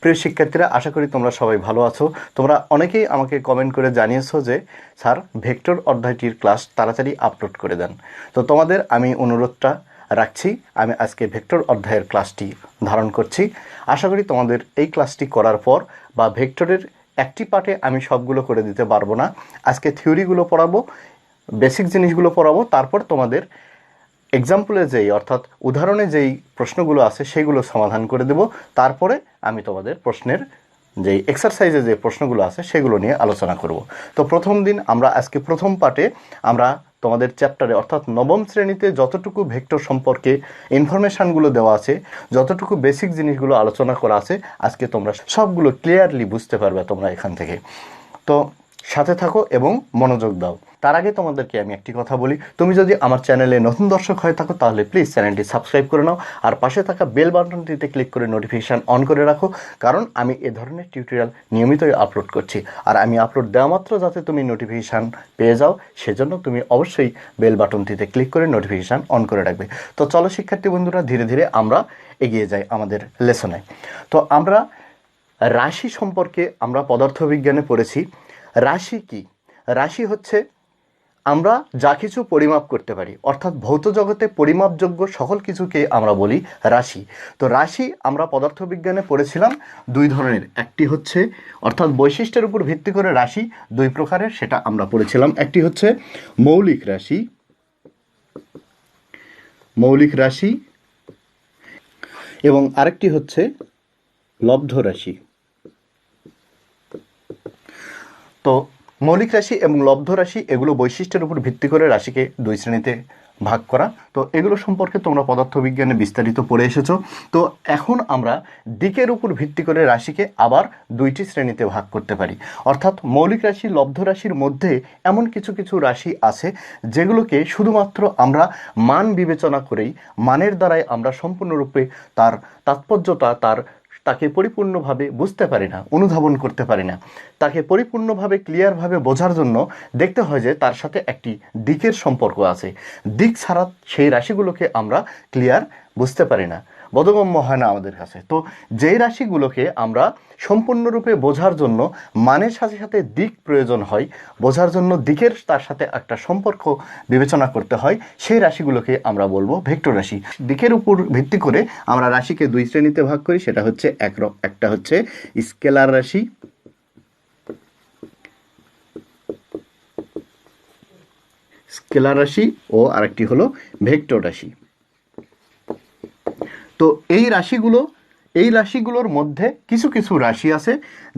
প্রিয় শিক্ষার্থীরা, আশা করি তোমরা সবাই ভালো আছো। তোমরা অনেকেই আমাকে কমেন্ট করে জানিয়েছো যে স্যার ভেক্টর অধ্যায়টির ক্লাস তাড়াতাড়ি আপলোড করে দেন। তো তোমাদের আমি অনুরোধটা রাখছি, আমি আজকে ভেক্টর অধ্যায়ের ক্লাসটি ধারণ করছি। আশা করি তোমাদের এই ক্লাসটি করার পর বা ভেক্টরের একটি পার্টে আমি সবগুলো করে দিতে পারবো না, আজকে থিওরিগুলো পড়াবো, বেসিক জিনিসগুলো পড়াবো, তারপর তোমাদের এক্সাম্পলে যেই অর্থাৎ উদাহরণে যেই প্রশ্নগুলো আছে সেগুলো সমাধান করে দেব। তারপরে আমি তোমাদের প্রশ্নের যেই এক্সারসাইজে যে প্রশ্নগুলো আছে সেগুলো নিয়ে আলোচনা করব। তো প্রথম দিন আমরা আজকে প্রথম পার্টে আমরা তোমাদের চ্যাপ্টারে অর্থাৎ নবম শ্রেণীতে যতটুকু ভেক্টর সম্পর্কে ইনফরমেশানগুলো দেওয়া আছে, যতটুকু বেসিক জিনিসগুলো আলোচনা করা আছে, আজকে তোমরা সবগুলো ক্লিয়ারলি বুঝতে পারবে তোমরা এখান থেকে। তো সাথে থাকো এবং মনোযোগ দাও। তার আগে তোমাদেরকে আমি একটি কথা বলি, তুমি যদি আমার চ্যানেলে নতুন দর্শক হয়ে থাকো তাহলে প্লিজ চ্যানেলটি সাবস্ক্রাইব করে নাও, আর পাশে থাকা বেল বাটনটিতে ক্লিক করে নোটিফিকেশান অন করে রাখো, কারণ আমি এ ধরনের টিউটোরিয়াল নিয়মিতই আপলোড করছি। আর আমি আপলোড দেওয়া মাত্র যাতে তুমি নোটিফিকেশান পেয়ে যাও, সেজন্য তুমি অবশ্যই বেল বাটনটিতে ক্লিক করে নোটিফিকেশান অন করে রাখবে। তো চলো শিক্ষার্থী বন্ধুরা, ধীরে ধীরে আমরা এগিয়ে যাই আমাদের লেসনে। তো আমরা রাশি সম্পর্কে আমরা পদার্থবিজ্ঞানে পড়েছি। রাশি কি? রাশি হচ্ছে আমরা যা কিছু পরিমাপ করতে পারি, অর্থাৎ ভৌত জগতে পরিমাপযোগ্য সকল কিছুকে আমরা বলি রাশি। তো রাশি আমরা পদার্থবিজ্ঞানে পড়েছিলাম দুই ধরনের, একটি হচ্ছে অর্থাৎ বৈশিষ্ট্যের উপর ভিত্তি করে রাশি দুই প্রকারের, সেটা আমরা পড়েছিলাম। একটি হচ্ছে মৌলিক রাশি, মৌলিক রাশি, এবং আরেকটি হচ্ছে লব্ধ রাশি। তো মৌলিক রাশি এবং লব্ধ রাশি এগুলো বৈশিষ্ট্যের উপর ভিত্তি করে রাশিকে দুই শ্রেণীতে ভাগ করা। তো এগুলো সম্পর্কে তোমরা পদার্থবিজ্ঞানে বিস্তারিত পড়ে এসেছো। তো এখন আমরা দিকের উপর ভিত্তি করে রাশিকে আবার দুইটি শ্রেণীতে ভাগ করতে পারি, অর্থাৎ মৌলিক রাশি লব্ধ রাশির মধ্যে এমন কিছু কিছু রাশি আছে যেগুলোকে শুধুমাত্র আমরা মান বিবেচনা করেই, মানের দ্বারাই আমরা সম্পূর্ণরূপে তার তাৎপর্যতা তাকে পরিপূর্ণভাবে বুঝতে পারি না, অনুধাবন করতে পারি না। তাকে পরিপূর্ণভাবে ক্লিয়ারভাবে বোঝার জন্য দেখতে হয় যে তার সাথে একটি দিকের সম্পর্ক আছে। দিক ছাড়া সেই রাশিগুলোকে আমরা ক্লিয়ার বুঝতে পারি না, বোধগম্য হয় না আমাদের কাছে। তো যেই রাশিগুলোকে আমরা সম্পূর্ণরূপে বোঝার জন্য মানের সাথে সাথে দিক প্রয়োজন হয়, বোঝার জন্য দিকের তার সাথে একটা সম্পর্ক বিবেচনা করতে হয়, সেই রাশিগুলোকে আমরা বলবো ভেক্টর রাশি। দিকের উপর ভিত্তি করে আমরা রাশিকে দুই শ্রেণীতে ভাগ করি, সেটা হচ্ছে একটা হচ্ছে স্কেলার রাশি, স্কেলার রাশি, ও আরেকটি হলো ভেক্টর রাশি। তো এই রাশিগুলোর মধ্যে কিছু কিছু রাশি আছে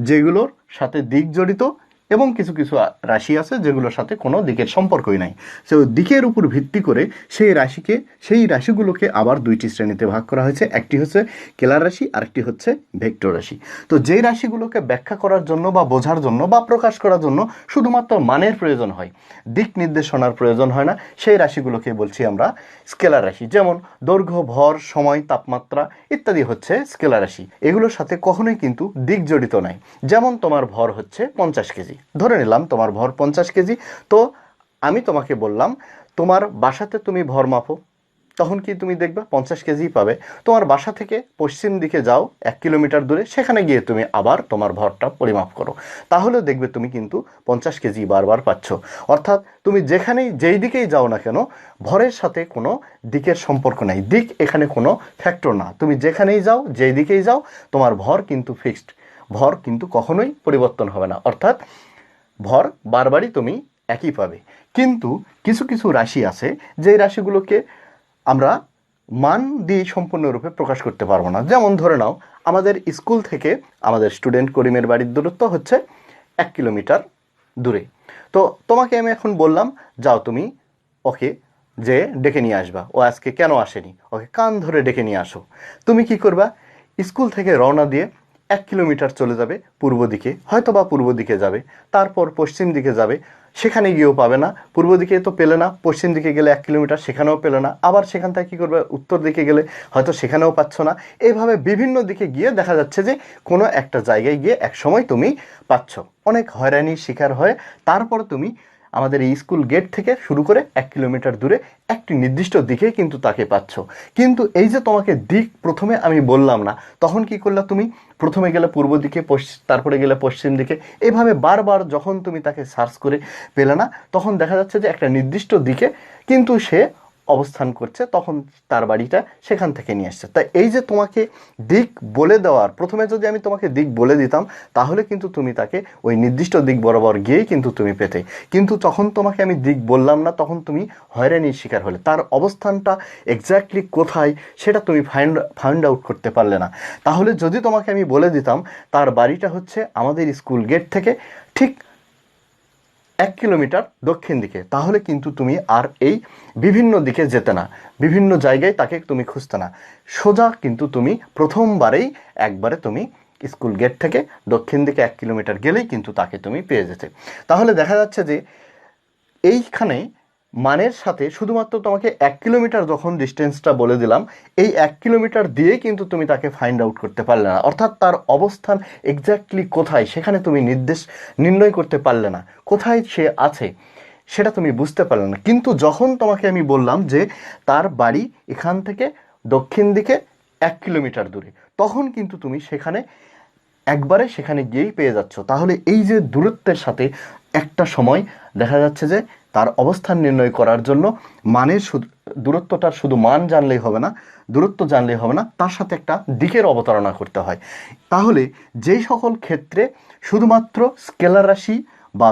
যেগুলোর সাথে দিক জড়িত, এবং কিছু কিছু রাশি আছে যেগুলোর সাথে কোনো দিকের সম্পর্কই নাই। তো দিকের উপর ভিত্তি করে সেই রাশিগুলোকে আবার দুইটি শ্রেণীতে ভাগ করা হয়েছে, একটি হচ্ছে স্কেলার রাশি, আরেকটি হচ্ছে ভেক্টর রাশি। তো যেই রাশিগুলোকে ব্যাখ্যা করার জন্য বা বোঝার জন্য বা প্রকাশ করার জন্য শুধুমাত্র মানের প্রয়োজন হয়, দিক নির্দেশনার প্রয়োজন হয় না, সেই রাশিগুলোকে বলছি আমরা স্কেলার রাশি। যেমন দৈর্ঘ্য, ভর, সময়, তাপমাত্রা ইত্যাদি হচ্ছে স্কেলার রাশি। এগুলোর সাথে কখনোই কিন্তু দিক জড়িত নাই। যেমন তোমার ভর হচ্ছে 50 কেজি, ধরে নিলাম তোমার ভর 50 কেজি। তো আমি তোমাকে বললাম তোমার বাসাতে তুমি ভর মাপো, তখন কি তুমি দেখবে 50 কেজি পাবে। তোমার বাসা থেকে পশ্চিম দিকে যাও 1 কিলোমিটার দূরে, সেখানে গিয়ে তুমি আবার তোমার ভরটা পরিমাপ করো, তাহলে দেখবে তুমি কিন্তু 50 কেজি বারবার পাচ্ছ। অর্থাৎ তুমি যেই দিকেই যাও না কেন, ভরের সাথে কোনো দিকের সম্পর্ক নাই, দিক এখানে কোনো ফ্যাক্টর না। তুমি যেখানেই যাও, যেই দিকেই যাও, তোমার ভর কিন্তু ফিক্সড, ভর কিন্তু কখনোই পরিবর্তন হবে না, অর্থাৎ ভর বারবারই তুমি একই পাবে। কিন্তু কিছু কিছু রাশি আছে যেই রাশিগুলোকে আমরা মান দিয়ে সম্পূর্ণরূপে প্রকাশ করতে পারবো না। যেমন ধরে নাও আমাদের স্কুল থেকে আমাদের স্টুডেন্ট করিমের বাড়ির দূরত্ব হচ্ছে 1 কিলোমিটার দূরে। তো তোমাকে আমি এখন বললাম যাও তুমি ওকে যে ডেকে নিয়ে আসবা, ও আজকে কেন আসেনি, ওকে কান ধরে ডেকে নিয়ে আসো। তুমি কি করবা? স্কুল থেকে রওনা দিয়ে 1 কিলোমিটার চলে যাবে পূর্ব দিকে, হয়তো বা পূর্ব দিকে যাবে, তারপর পশ্চিম দিকে যাবে, সেখানে গিয়েও পাবে না, পূর্ব দিকে তো পেলে না, পশ্চিম দিকে গেলে 1 কিলোমিটার সেখানেও পেলে না, আবার সেখান থেকে কী করবে, উত্তর দিকে গেলে হয়তো সেখানেও পাচ্ছ না। এইভাবে বিভিন্ন দিকে গিয়ে দেখা যাচ্ছে যে কোনো একটা জায়গায় গিয়ে এক সময় তুমি পাচ্ছ, অনেক হয়রানির শিকার হয়ে তারপর তুমি আমাদের এই স্কুল গেট থেকে শুরু করে 1 কিলোমিটার দূরে একটি নির্দিষ্ট দিকে কিন্তু তাকে পাচ্ছ। কিন্তু এই যে তোমাকে দিক প্রথমে আমি বললাম না, তখন কি করলা তুমি? প্রথমে গেলে পূর্ব দিকে, তারপরে গেলে পশ্চিম দিকে, এভাবে বারবার যখন তুমি তাকে সার্চ করে পেলে না, তখন দেখা যাচ্ছে যে একটা নির্দিষ্ট দিকে কিন্তু সে অবস্থান করছে, তখন তার বাড়িটা সেখান থেকে নিয়ে আসছে। তাই এই যে তোমাকে দিক বলে দেওয়ার, প্রথমে যদি আমি তোমাকে দিক বলে দিতাম তাহলে কিন্তু তুমি তাকে ওই নির্দিষ্ট দিক বরাবর গিয়েই কিন্তু তুমি পেতে। কিন্তু যখন তোমাকে আমি দিক বললাম না, তখন তুমি হয়রানির শিকার হলে, তার অবস্থানটা এক্স্যাক্টলি কোথায় সেটা তুমি ফাইন্ড আউট করতে পারলে না। তাহলে যদি তোমাকে আমি বলে দিতাম তার বাড়িটা হচ্ছে আমাদের স্কুল গেট থেকে ঠিক 1 কিলোমিটার দক্ষিণ দিকে, তাহলে কিন্তু তুমি আর এই বিভিন্ন দিকে যেতে না, বিভিন্ন জায়গায় তাকে তুমি খুঁজতে না, সোজা কিন্তু তুমি প্রথমবারেই একবারে তুমি স্কুল গেট থেকে দক্ষিণ দিকে 1 কিলোমিটার গেলেই কিন্তু তাকে তুমি পেয়ে যেতে। তাহলে দেখা যাচ্ছে যে এইখানে মানের সাথে শুধুমাত্র তোমাকে 1 কিলোমিটার যখন ডিস্টেন্সটা বলে দিলাম, এই 1 কিলোমিটার দিয়ে কিন্তু তুমি তাকে ফাইন্ড আউট করতে পারলে না, অর্থাৎ তার অবস্থান এক্স্যাক্টলি কোথায় সেখানে তুমি নির্ণয় করতে পারলে না, কোথায় সে আছে সেটা তুমি বুঝতে পারলে না। কিন্তু যখন তোমাকে আমি বললাম যে তার বাড়ি এখান থেকে দক্ষিণ দিকে 1 কিলোমিটার দূরে, তখন কিন্তু তুমি একবারে সেখানে গিয়েই পেয়ে যাচ্ছ। তাহলে এই যে দূরত্বের সাথে একটা সময় দেখা যাচ্ছে যে তার অবস্থান নির্ণয় করার জন্য মানের দূরত্বটার শুধু মান জানলেই হবে না, দূরত্ব জানলেই হবে না, তার সাথে একটা দিকের অবতারণা করতে হয়। তাহলে যেই সকল ক্ষেত্রে শুধুমাত্র স্কেলার রাশি বা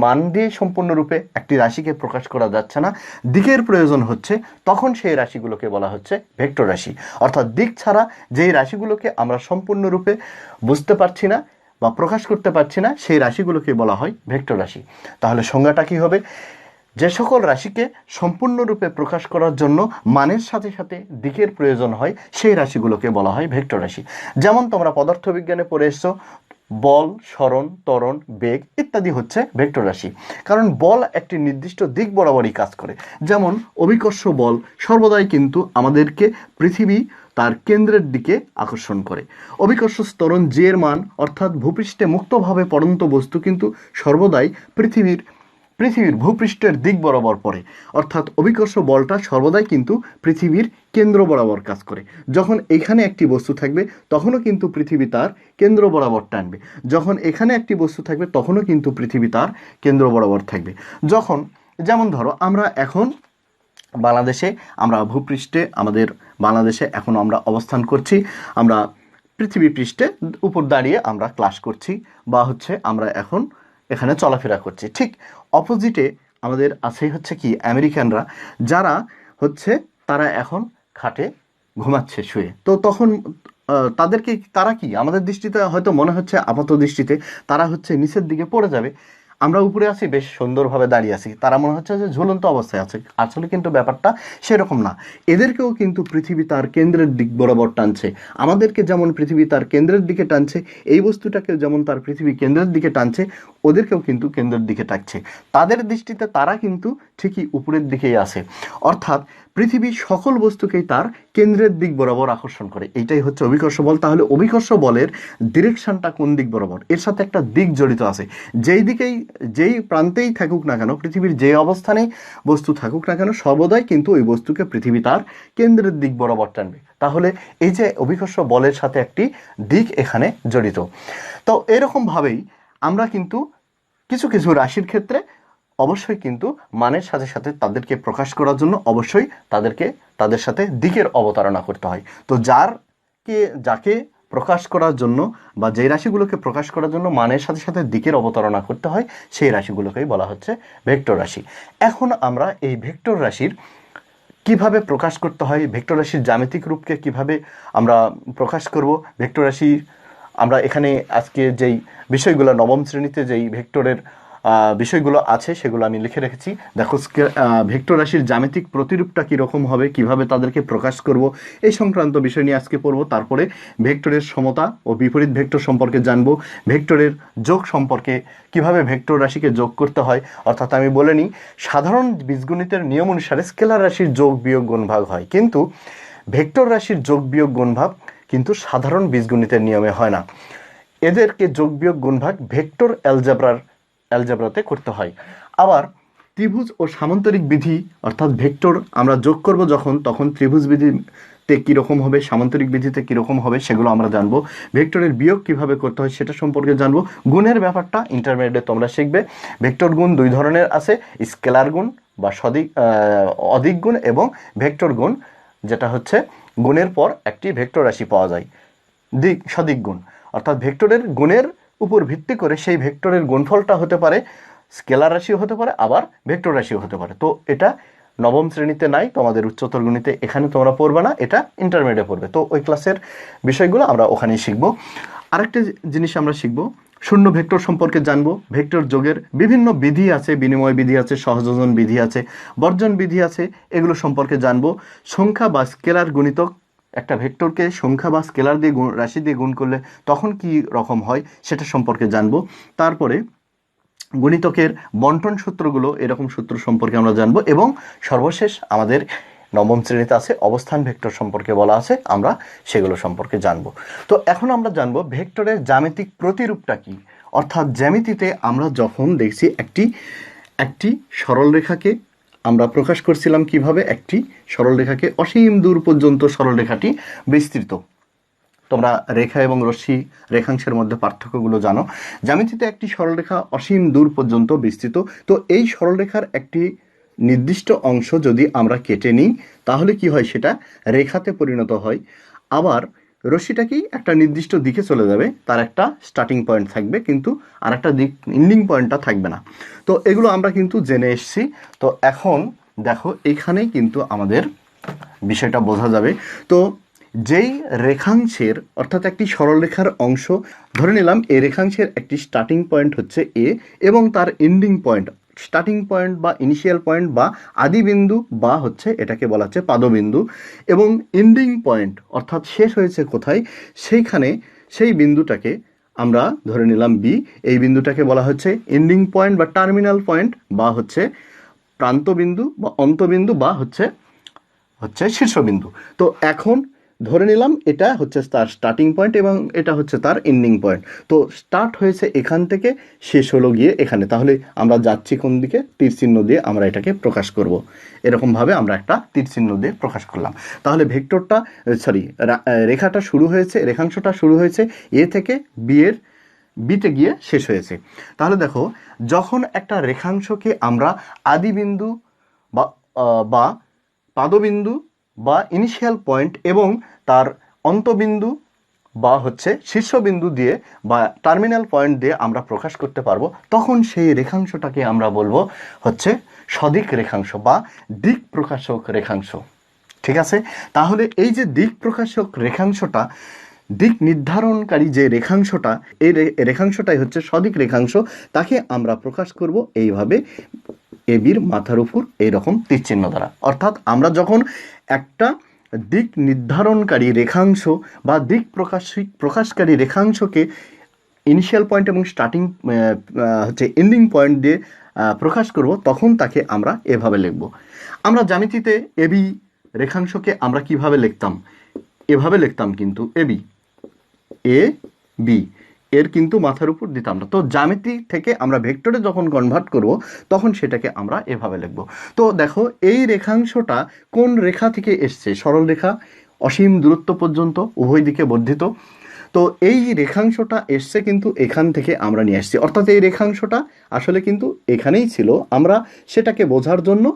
মান দিয়ে সম্পূর্ণরূপে একটি রাশিকে প্রকাশ করা যাচ্ছে না, দিকের প্রয়োজন হচ্ছে, তখন সেই রাশিগুলোকে বলা হচ্ছে ভেক্টর রাশি। অর্থাৎ দিক ছাড়া যেই রাশিগুলোকে আমরা সম্পূর্ণরূপে বুঝতে পারছি না বা প্রকাশ করতে পারছি না, সেই রাশিগুলোকে বলা হয় ভেক্টর রাশি। তাহলে সংজ্ঞাটা কী হবে? যে সকল রাশিকে সম্পূর্ণরূপে প্রকাশ করার জন্য মানের সাথে সাথে দিকের প্রয়োজন হয়, সেই রাশিগুলোকে বলা হয় ভেক্টর রাশি। যেমন তোমরা পদার্থবিজ্ঞানে পড়ে এসছো, বল, সরণ, ত্বরণ, বেগ ইত্যাদি হচ্ছে ভেক্টর রাশি। কারণ বল একটি নির্দিষ্ট দিক বরাবরই কাজ করে। যেমন অভিকর্ষ বল সর্বদাই কিন্তু আমাদেরকে পৃথিবী তার কেন্দ্রের দিকে আকর্ষণ করে। অভিকর্ষ ত্বরণ জি এর মান, অর্থাৎ ভূপৃষ্ঠে মুক্তভাবে পড়ন্ত বস্তু কিন্তু সর্বদাই পৃথিবীর ভূপৃষ্ঠের দিক বরাবর পড়ে, অর্থাৎ অভিকর্ষ বলটা সর্বদাই কিন্তু পৃথিবীর কেন্দ্র বরাবর কাজ করে। যখন এখানে একটি বস্তু থাকবে তখনও কিন্তু পৃথিবী তার কেন্দ্র বরাবর টানবে, যখন এখানে একটি বস্তু থাকবে তখনও কিন্তু পৃথিবী তার কেন্দ্র বরাবর থাকবে। যেমন ধরো আমরা এখন বাংলাদেশে, আমরা ভূপৃষ্ঠে, আমাদের বাংলাদেশে এখন আমরা অবস্থান করছি, আমরা পৃথিবী পৃষ্ঠে উপর দাঁড়িয়ে আমরা ক্লাস করছি বা আমরা এখন এখানে চলাফেরা করছি। ঠিক অপোজিটে আমাদের আছে কি আমেরিকানরা, যারা তারা এখন খাটে ঘুমাচ্ছে শুয়ে। তো তখন তারা কি আমাদের দৃষ্টিতে হয়তো মনে হচ্ছে, আপাত দৃষ্টিতে তারা নিচের দিকে পড়ে যাবে, আমরা উপরে আছি, বেশ সুন্দরভাবে দাঁড়িয়ে আছি, তারা মনে হচ্ছে যে ঝুলন্ত অবস্থায় আছে। আসলে কিন্তু ব্যাপারটা সেরকম না। এদেরকেও কিন্তু পৃথিবী তার কেন্দ্রের দিক বরাবর টানছে। আমাদেরকে যেমন পৃথিবী তার কেন্দ্রের দিকে টানছে, এই বস্তুটাকে যেমন তার পৃথিবী কেন্দ্রের দিকে টানছে, ওদেরকেও কিন্তু কেন্দ্রের দিকে টানছে। তাদের দৃষ্টিতে তারা কিন্তু ঠিকই উপরের দিকেই আছে। অর্থাৎ পৃথিবী সকল বস্তুকেই তার কেন্দ্রের দিক বরাবর আকর্ষণ করে। এইটাই হচ্ছে অভিকর্ষ বল। তাহলে অভিকর্ষ বলের ডিরেকশনটা কোন দিক বরাবর, এর সাথে একটা দিক জড়িত আছে। যেই প্রান্তেই থাকুক না কেন, পৃথিবীর যে অবস্থানেই বস্তু থাকুক না কেন, সর্বদাই কিন্তু ওই বস্তুকে পৃথিবী তার কেন্দ্রের দিক বরাবর টানবে। তাহলে এই যে অভিকর্ষ বলের সাথে একটি দিক এখানে জড়িত। তো এরকমভাবেই আমরা কিন্তু কিছু কিছু রাশির ক্ষেত্রে অবশ্যই কিন্তু মানের সাথে সাথে তাদেরকে প্রকাশ করার জন্য অবশ্যই তাদের সাথে দিকের অবতারণা করতে হয়। তো যাকে প্রকাশ করার জন্য বা যেই রাশিগুলোকে প্রকাশ করার জন্য মানের সাথে সাথে দিকের অবতারণা করতে হয়, সেই রাশিগুলোকেই বলা হচ্ছে ভেক্টর রাশি। এখন আমরা এই ভেক্টর রাশির কিভাবে প্রকাশ করতে হয়, ভেক্টর রাশির জ্যামিতিক রূপকে কিভাবে আমরা প্রকাশ করব, ভেক্টর রাশি আমরা এখানে আজকে যেই বিষয়গুলো নবম শ্রেণীতে যেই ভেক্টরের বিষয়গুলো আছে সেগুলো আমি লিখে রেখেছি। দেখো, ভেক্টর রাশির জ্যামিতিক প্রতিরূপটা কীরকম হবে, কিভাবে তাদেরকে প্রকাশ করব, এই সংক্রান্ত বিষয় নিয়ে আজকে পড়ব। তারপরে ভেক্টরের সমতা ও বিপরীত ভেক্টর সম্পর্কে জানবো, ভেক্টরের যোগ সম্পর্কে, কিভাবে ভেক্টর রাশিকে যোগ করতে হয়। অর্থাৎ আমি বলে নিই, সাধারণ বীজগণিতের নিয়ম অনুসারে স্কেলার রাশির যোগ বিয়োগ গুণভাগ হয়, কিন্তু ভেক্টর রাশির যোগ বিয়োগ গুণভাগ কিন্তু সাধারণ বীজগণিতের নিয়মে হয় না। এদেরকে যোগ বিয়োগ গুণভাগ ভেক্টর অ্যালজেব্রাতে করতে হয়। আবার ত্রিভুজ ও সামান্তরিক বিধি অর্থাৎ ভেক্টর আমরা যোগ করব যখন, তখন ত্রিভুজ বিধিতে কীরকম হবে, সামান্তরিক বিধিতে কীরকম হবে সেগুলো আমরা জানবো। ভেক্টরের বিয়োগ কিভাবে করতে হয় সেটা সম্পর্কে জানবো। গুণের ব্যাপারটা ইন্টারমিডিয়েটে তোমরা শিখবে। ভেক্টর গুণ দুই ধরনের আছে, স্কেলার গুণ বা অধিক গুণ এবং ভেক্টর গুণ, যেটা হচ্ছে গুণের পর একটি ভেক্টর রাশি পাওয়া যায়, সদিক গুণ। অর্থাৎ ভেক্টরের গুণের উপর ভিত্তি করে সেই ভেক্টরের গুণফলটা হতে পারে স্কেলার রাশিও হতে পারে, আবার ভেক্টর রাশিও হতে পারে। তো এটা নবম শ্রেণীতে নাই, তোমাদের উচ্চতর গণিতে এখানে তোমরা পড়বে না, এটা ইন্টারমিডিয়েটে পড়বে। তো ওই ক্লাসের বিষয়গুলো আমরা ওখানেই শিখবো। আরেকটা জিনিস আমরা শিখবো, শূন্য ভেক্টর সম্পর্কে জানবো। ভেক্টর যোগের বিভিন্ন বিধি আছে, বিনিময় বিধি আছে, সহযোজন বিধি আছে, বর্জন বিধি আছে, এগুলো সম্পর্কে জানবো। সংখ্যা বা স্কেলার গুণিতক, একটা ভেক্টরকে সংখ্যা বা স্কেলার দিয়ে রাশি দিয়ে গুণ করলে তখন কি রকম হয় সেটা সম্পর্কে জানবো। তারপরে গণিতকের বন্টন সূত্রগুলো, এরকম সূত্র সম্পর্কে আমরা জানবো। এবং সর্বশেষ আমাদের নবম শ্রেণীতে আছে অবস্থান ভেক্টর সম্পর্কে বলা আছে, আমরা সেগুলো সম্পর্কে জানবো। তো এখন আমরা জানবো ভেক্টরের জ্যামিতিক প্রতিরূপটা কি। অর্থাৎ জ্যামিতিতে আমরা যখন দেখছি একটি সরলরেখাকে আমরা প্রকাশ করছিলাম কিভাবে, একটি সরলরেখাকে অসীম দূর পর্যন্ত সরলরেখাটি বিস্তৃত। তোমরা রেখা এবং রশ্মি রেখাংশের মধ্যে পার্থক্যগুলো জানো। জ্যামিতিতে একটি সরলরেখা অসীম দূর পর্যন্ত বিস্তৃত। তো এই সরলরেখার একটি নির্দিষ্ট অংশ যদি আমরা কেটে নিই তাহলে কি হয়, সেটা রেখাতে পরিণত হয়। আবার রশ্মিটা কি একটা নির্দিষ্ট দিকে চলে যাবে, তার একটা স্টার্টিং পয়েন্ট থাকবে, কিন্তু আর একটা দিক এন্ডিং পয়েন্টটা থাকবে না। তো এগুলো আমরা কিন্তু জেনে এসেছি। তো এখন দেখো এখানেই কিন্তু আমাদের বিষয়টা বোঝা যাবে। তো যেই রেখাংশের অর্থাৎ একটি সরলরেখার অংশ ধরে নিলাম, এই রেখাংশের একটি স্টার্টিং পয়েন্ট হচ্ছে এ এবং তার এন্ডিং পয়েন্ট, স্টার্টিং পয়েন্ট বা ইনিশিয়াল পয়েন্ট বা আদি বিন্দু বা হচ্ছে এটাকে বলা হচ্ছে পাদবিন্দু, এবং এন্ডিং পয়েন্ট অর্থাৎ শেষ হয়েছে কোথায় সেইখানে, সেই বিন্দুটাকে আমরা ধরে নিলাম বি। এই বিন্দুটাকে বলা হচ্ছে এন্ডিং পয়েন্ট বা টার্মিনাল পয়েন্ট বা হচ্ছে প্রান্তবিন্দু বা অন্তবিন্দু বা হচ্ছে শীর্ষবিন্দু। তো এখন ধরে নিলাম এটা হচ্ছে তার স্টার্টিং পয়েন্ট এবং এটা হচ্ছে তার এন্ডিং পয়েন্ট। তো স্টার্ট হয়েছে এখান থেকে, শেষ হলো গিয়ে এখানে। তাহলে আমরা যাচ্ছি কোন দিকে, তীর চিহ্ন দিয়ে আমরা এটাকে প্রকাশ করব। এরকমভাবে আমরা একটা তীর চিহ্ন দিয়ে প্রকাশ করলাম। তাহলে ভেক্টরটা রেখাটা শুরু হয়েছে, রেখাংশটা শুরু হয়েছে এ থেকে বিতে গিয়ে শেষ হয়েছে। তাহলে দেখো, যখন একটা রেখাংশকে আমরা আদিবিন্দু বা পাদবিন্দু বা ইনিশিয়াল পয়েন্ট এবং তার অন্তবিন্দু বা হচ্ছে শীর্ষবিন্দু দিয়ে বা টার্মিনাল পয়েন্ট দিয়ে আমরা প্রকাশ করতে পারবো, তখন সেই রেখাংশটাকে আমরা বলবো হচ্ছে সদিক রেখাংশ বা দিক প্রকাশক রেখাংশ। ঠিক আছে? তাহলে এই যে দিক প্রকাশক রেখাংশটা, দিক নির্ধারণকারী যে রেখাংশটা, এই রেখাংশটাই হচ্ছে সদিক রেখাংশ। তাকে আমরা প্রকাশ করব এইভাবে, এবির মাথার উপর এইরকম তীরচিহ্ন দ্বারা। অর্থাৎ আমরা যখন একটা দিক নির্ধারণকারী রেখাংশ বা দিক প্রকাশকারী রেখাংশকে ইনিশিয়াল পয়েন্ট এবং স্টার্টিং হচ্ছে এন্ডিং পয়েন্ট দিয়ে প্রকাশ করব, তখন তাকে আমরা এভাবে লিখব। আমরা জ্যামিতিতে এবি রেখাংশকে আমরা কিভাবে লিখতাম, এভাবে লিখতাম কিন্তু এবি, এ বি, এর কিন্তু মাথার উপর দিতাম না। তো জ্যামিতি থেকে আমরা ভেক্টরে যখন কনভার্ট করব তখন সেটাকে আমরা এভাবে লিখব। তো দেখো এই রেখাংশটা কোন রেখা থেকে এসছে, সরল রেখা অসীম দূরত্ব পর্যন্ত উভয় দিকে বর্ধিত। তো এই রেখাংশটা এসছে কিন্তু এখান থেকে আমরা নিয়ে আসছি, অর্থাৎ এই রেখাংশটা আসলে কিন্তু এখানেই ছিল। আমরা সেটাকে বোঝার জন্য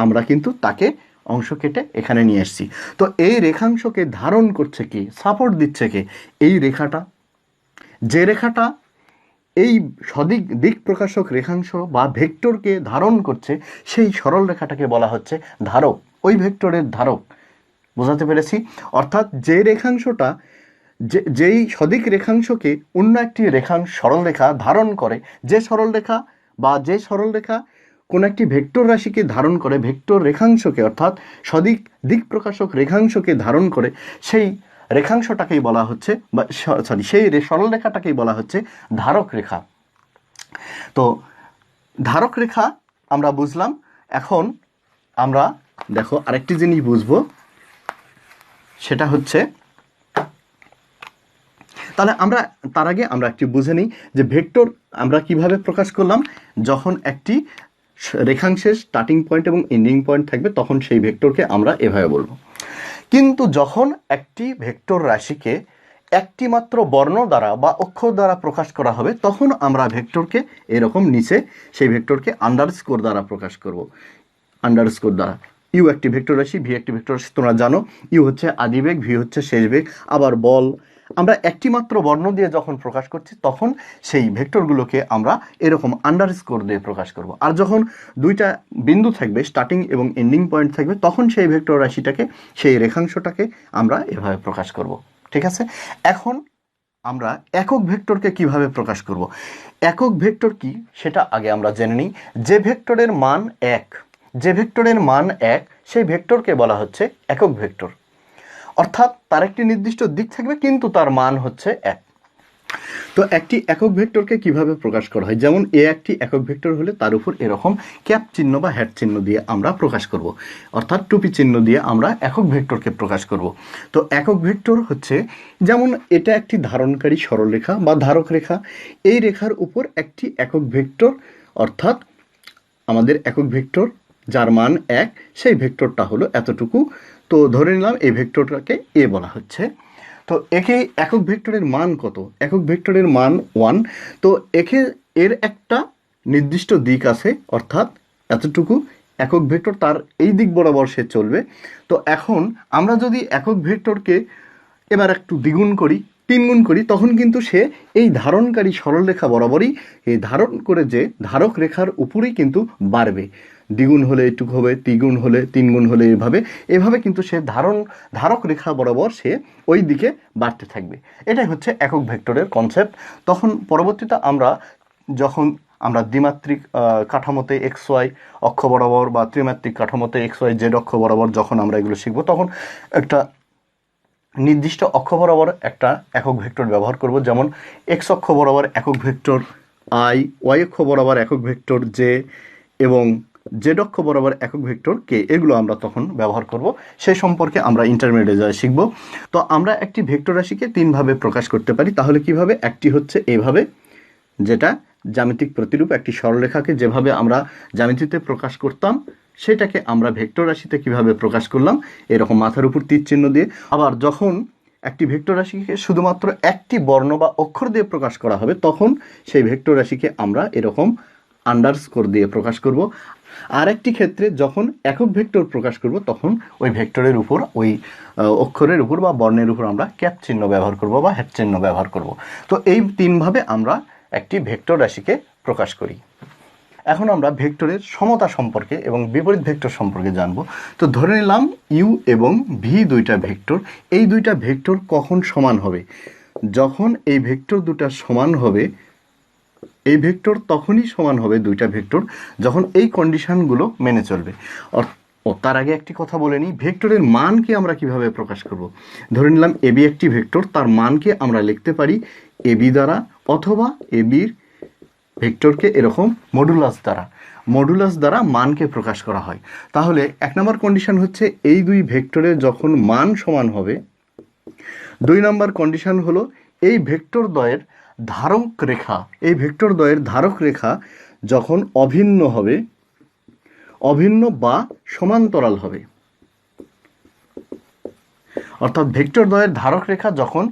আমরা কিন্তু তাকে অংশ কেটে এখানে নিয়ে এসছি। তো এই রেখাংশকে ধারণ করছে কি, সাপোর্ট দিচ্ছে কে, এই রেখাটা। যে রেখাটা এই দিক প্রকাশক রেখাংশ বা ভেক্টরকে ধারণ করছে, সেই সরল রেখাটাকে বলা হচ্ছে ধারক, ওই ভেক্টরের ধারক। বোঝাতে পেরেছি? অর্থাৎ যে রেখাংশটা যেই সদিক রেখাংশকে অন্য একটি সরলরেখা ধারণ করে, যে সরলরেখা বা যে সরলরেখা কোন একটি ভেক্টর রাশিকে ধারণ করে, ভেক্টর রেখাংশকে অর্থাৎ দিক প্রকাশক রেখাংশকে ধারণ করে, সেই রেখাংশটাকেই বলা হচ্ছে বা সেই সরলরেখাটাকেই বলা হচ্ছে ধারক রেখা। তো ধারক রেখা আমরা বুঝলাম। এখন আমরা দেখো আরেকটি জিনিস বুঝবো, সেটা হচ্ছে, তাহলে আমরা তার আগে আমরা একটি বুঝে নিই যে ভেক্টর আমরা কিভাবে প্রকাশ করলাম। যখন একটি রেখাংশের স্টার্টিং পয়েন্ট এবং এন্ডিং পয়েন্ট থাকবে, তখন সেই ভেক্টরকে আমরা এভাবে বলবো। কিন্তু যখন একটি ভেক্টর রাশিকে একটি মাত্র বর্ণ দ্বারা বা অক্ষর দ্বারা প্রকাশ করা হবে, তখন আমরা ভেক্টরকে এরকম নিচে সেই ভেক্টরকে আন্ডারস্কোর দ্বারা প্রকাশ করব। আন্ডারস্কোর দ্বারা ইউ একটি ভেক্টর রাশি, ভি একটি ভেক্টর রাশি, তোমরা জানো ইউ হচ্ছে আদি বেগ, ভি হচ্ছে শেষ বেগ। আবার বল আমরা একটি মাত্র বর্ণ দিয়ে যখন প্রকাশ করছি, তখন সেই ভেক্টরগুলোকে আমরা এরকম আন্ডারস্কোর দিয়ে প্রকাশ করব। আর যখন দুইটা বিন্দু থাকবে, স্টার্টিং এবং এন্ডিং পয়েন্ট থাকবে, তখন সেই ভেক্টর রাশিটাকে, সেই রেখাংশটাকে আমরা এভাবে প্রকাশ করব। ঠিক আছে, এখন আমরা একক ভেক্টরকে কিভাবে প্রকাশ করব। একক ভেক্টর কি সেটা আগে আমরা জেনে নিই। যে ভেক্টরের মান 1, যে ভেক্টরের মান 1, সেই ভেক্টরকে বলা হচ্ছে একক ভেক্টর। অর্থাৎ তার একটি নির্দিষ্ট দিক থাকবে কিন্তু তার মান হচ্ছে 1। তো একটি একক ভেক্টরকে কিভাবে প্রকাশ করা হয়, যেমন এ একটি একক ভেক্টর হলে তার উপর এরকম ক্যাপ চিহ্ন বা হ্যাট চিহ্ন দিয়ে আমরা প্রকাশ করব, অর্থাৎ টুপি চিহ্ন দিয়ে আমরা একক ভেক্টরকে প্রকাশ করব। তো একক ভেক্টর হচ্ছে, যেমন এটা একটি ধারণকারী সরলরেখা বা ধারক রেখা, এই রেখার উপর একটি একক ভেক্টর, অর্থাৎ আমাদের একক ভেক্টর যার মান 1, সেই ভেক্টরটা হলো এতটুকু। তো ধরে নিলাম এই ভেক্টরটাকে এ বলা হচ্ছে। তো একে একক ভেক্টরের মান কত, একক ভেক্টরের মান 1। তো এর একটা নির্দিষ্ট দিক আছে, অর্থাৎ এতটুকু একক ভেক্টর, তার এই দিক বরাবর সে চলবে। তো এখন আমরা যদি একক ভেক্টরকে এবার একটু দ্বিগুণ করি, 3 গুণ করি, তখন কিন্তু সে এই ধারণকারী সরলরেখা বরাবরই, এই ধারণ করে যে ধারক রেখার উপরেই কিন্তু বাড়বে। দ্বিগুণ হলে এটুকু হবে, 3 গুণ হলে, 3 গুণ হলে এভাবে কিন্তু সে ধারক রেখা বরাবর সে ওই দিকে বাড়তে থাকবে। এটাই হচ্ছে একক ভেক্টরের কনসেপ্ট। তখন পরবর্তীতে যখন আমরা দ্বিমাত্রিক কাঠামোতে এক্স ওয়াই অক্ষ বরাবর বা ত্রিমাত্রিক কাঠামোতে এক্স ওয়াই জেড অক্ষ বরাবর যখন আমরা এগুলো শিখবো, তখন একটা নির্দিষ্ট অক্ষ বরাবর একটা একক ভেক্টর ব্যবহার করব। যেমন এক্স অক্ষ বরাবর একক ভেক্টর আই, ওয়াই অক্ষ বরাবর একক ভেক্টর জে এবং জেড অক্ষ বরাবর একক ভেক্টর কে, এগুলো আমরা তখন ব্যবহার করব। সেই সম্পর্কে আমরা ইন্টারমিডিয়েটে শিখব। তো আমরা একটি ভেক্টর রাশিকে 3 ভাবে প্রকাশ করতে পারি। তাহলে কিভাবে? একটি হচ্ছে এভাবে, যেটা জ্যামিতিক প্রতিরূপ, একটি সরলরেখাকে যেভাবে আমরা জ্যামিতিতে প্রকাশ করতাম, সেটাকে আমরা ভেক্টর রাশিতে কিভাবে প্রকাশ করলাম, এরকম মাথার উপর তীর চিহ্ন দিয়ে। আবার যখন একটি ভেক্টর রাশিকে শুধুমাত্র একটি বর্ণ বা অক্ষর দিয়ে প্রকাশ করা হবে, তখন সেই ভেক্টর রাশিকে আমরা এরকম আন্ডারস্কোর দিয়ে প্রকাশ করব। আর একটি ক্ষেত্রে যখন একক ভেক্টর প্রকাশ করব, তখন ওই ভেক্টরের উপর, ওই অক্ষরের উপর বা বর্ণের উপর আমরা ক্যাপ চিহ্ন ব্যবহার করব বা হ্যাট চিহ্ন ব্যবহার করব। তো এই 3 ভাবে আমরা একটি ভেক্টর রাশিকে প্রকাশ করি। এখন আমরা ভেক্টরের সমতা সম্পর্কে এবং বিপরীত ভেক্টর সম্পর্কে জানব। তো ধরে নিলাম ইউ এবং ভি দুইটা ভেক্টর, এই দুইটা ভেক্টর কখন সমান হবে? যখন এই ভেক্টর দুটা সমান হবে, এই ভেক্টর তখনই সমান হবে, দুইটা ভেক্টর, যখন এই কন্ডিশনগুলো মেনে চলবে। তার আগে একটি কথা বলে নিই, ভেক্টরের মানকে আমরা কিভাবে প্রকাশ করব। ধরে নিলাম এবি একটি ভেক্টর, তার মানকে আমরা লিখতে পারি এবি দ্বারা, অথবা এবির ভেক্টরকে এরকম মডুলাস দ্বারা মানকে প্রকাশ করা হয়। তাহলে 1 নম্বর কন্ডিশন হচ্ছে এই দুই ভেক্টরের যখন মান সমান হবে। 2 নম্বর কন্ডিশন হলো এই ভেক্টর দ্বয়ের ধারক রেখা যখন অভিন্ন হবে, অভিন্ন বা সমান্তরাল হবে। অর্থাৎ ভেক্টর দ্বয়ের ধারক রেখা যখন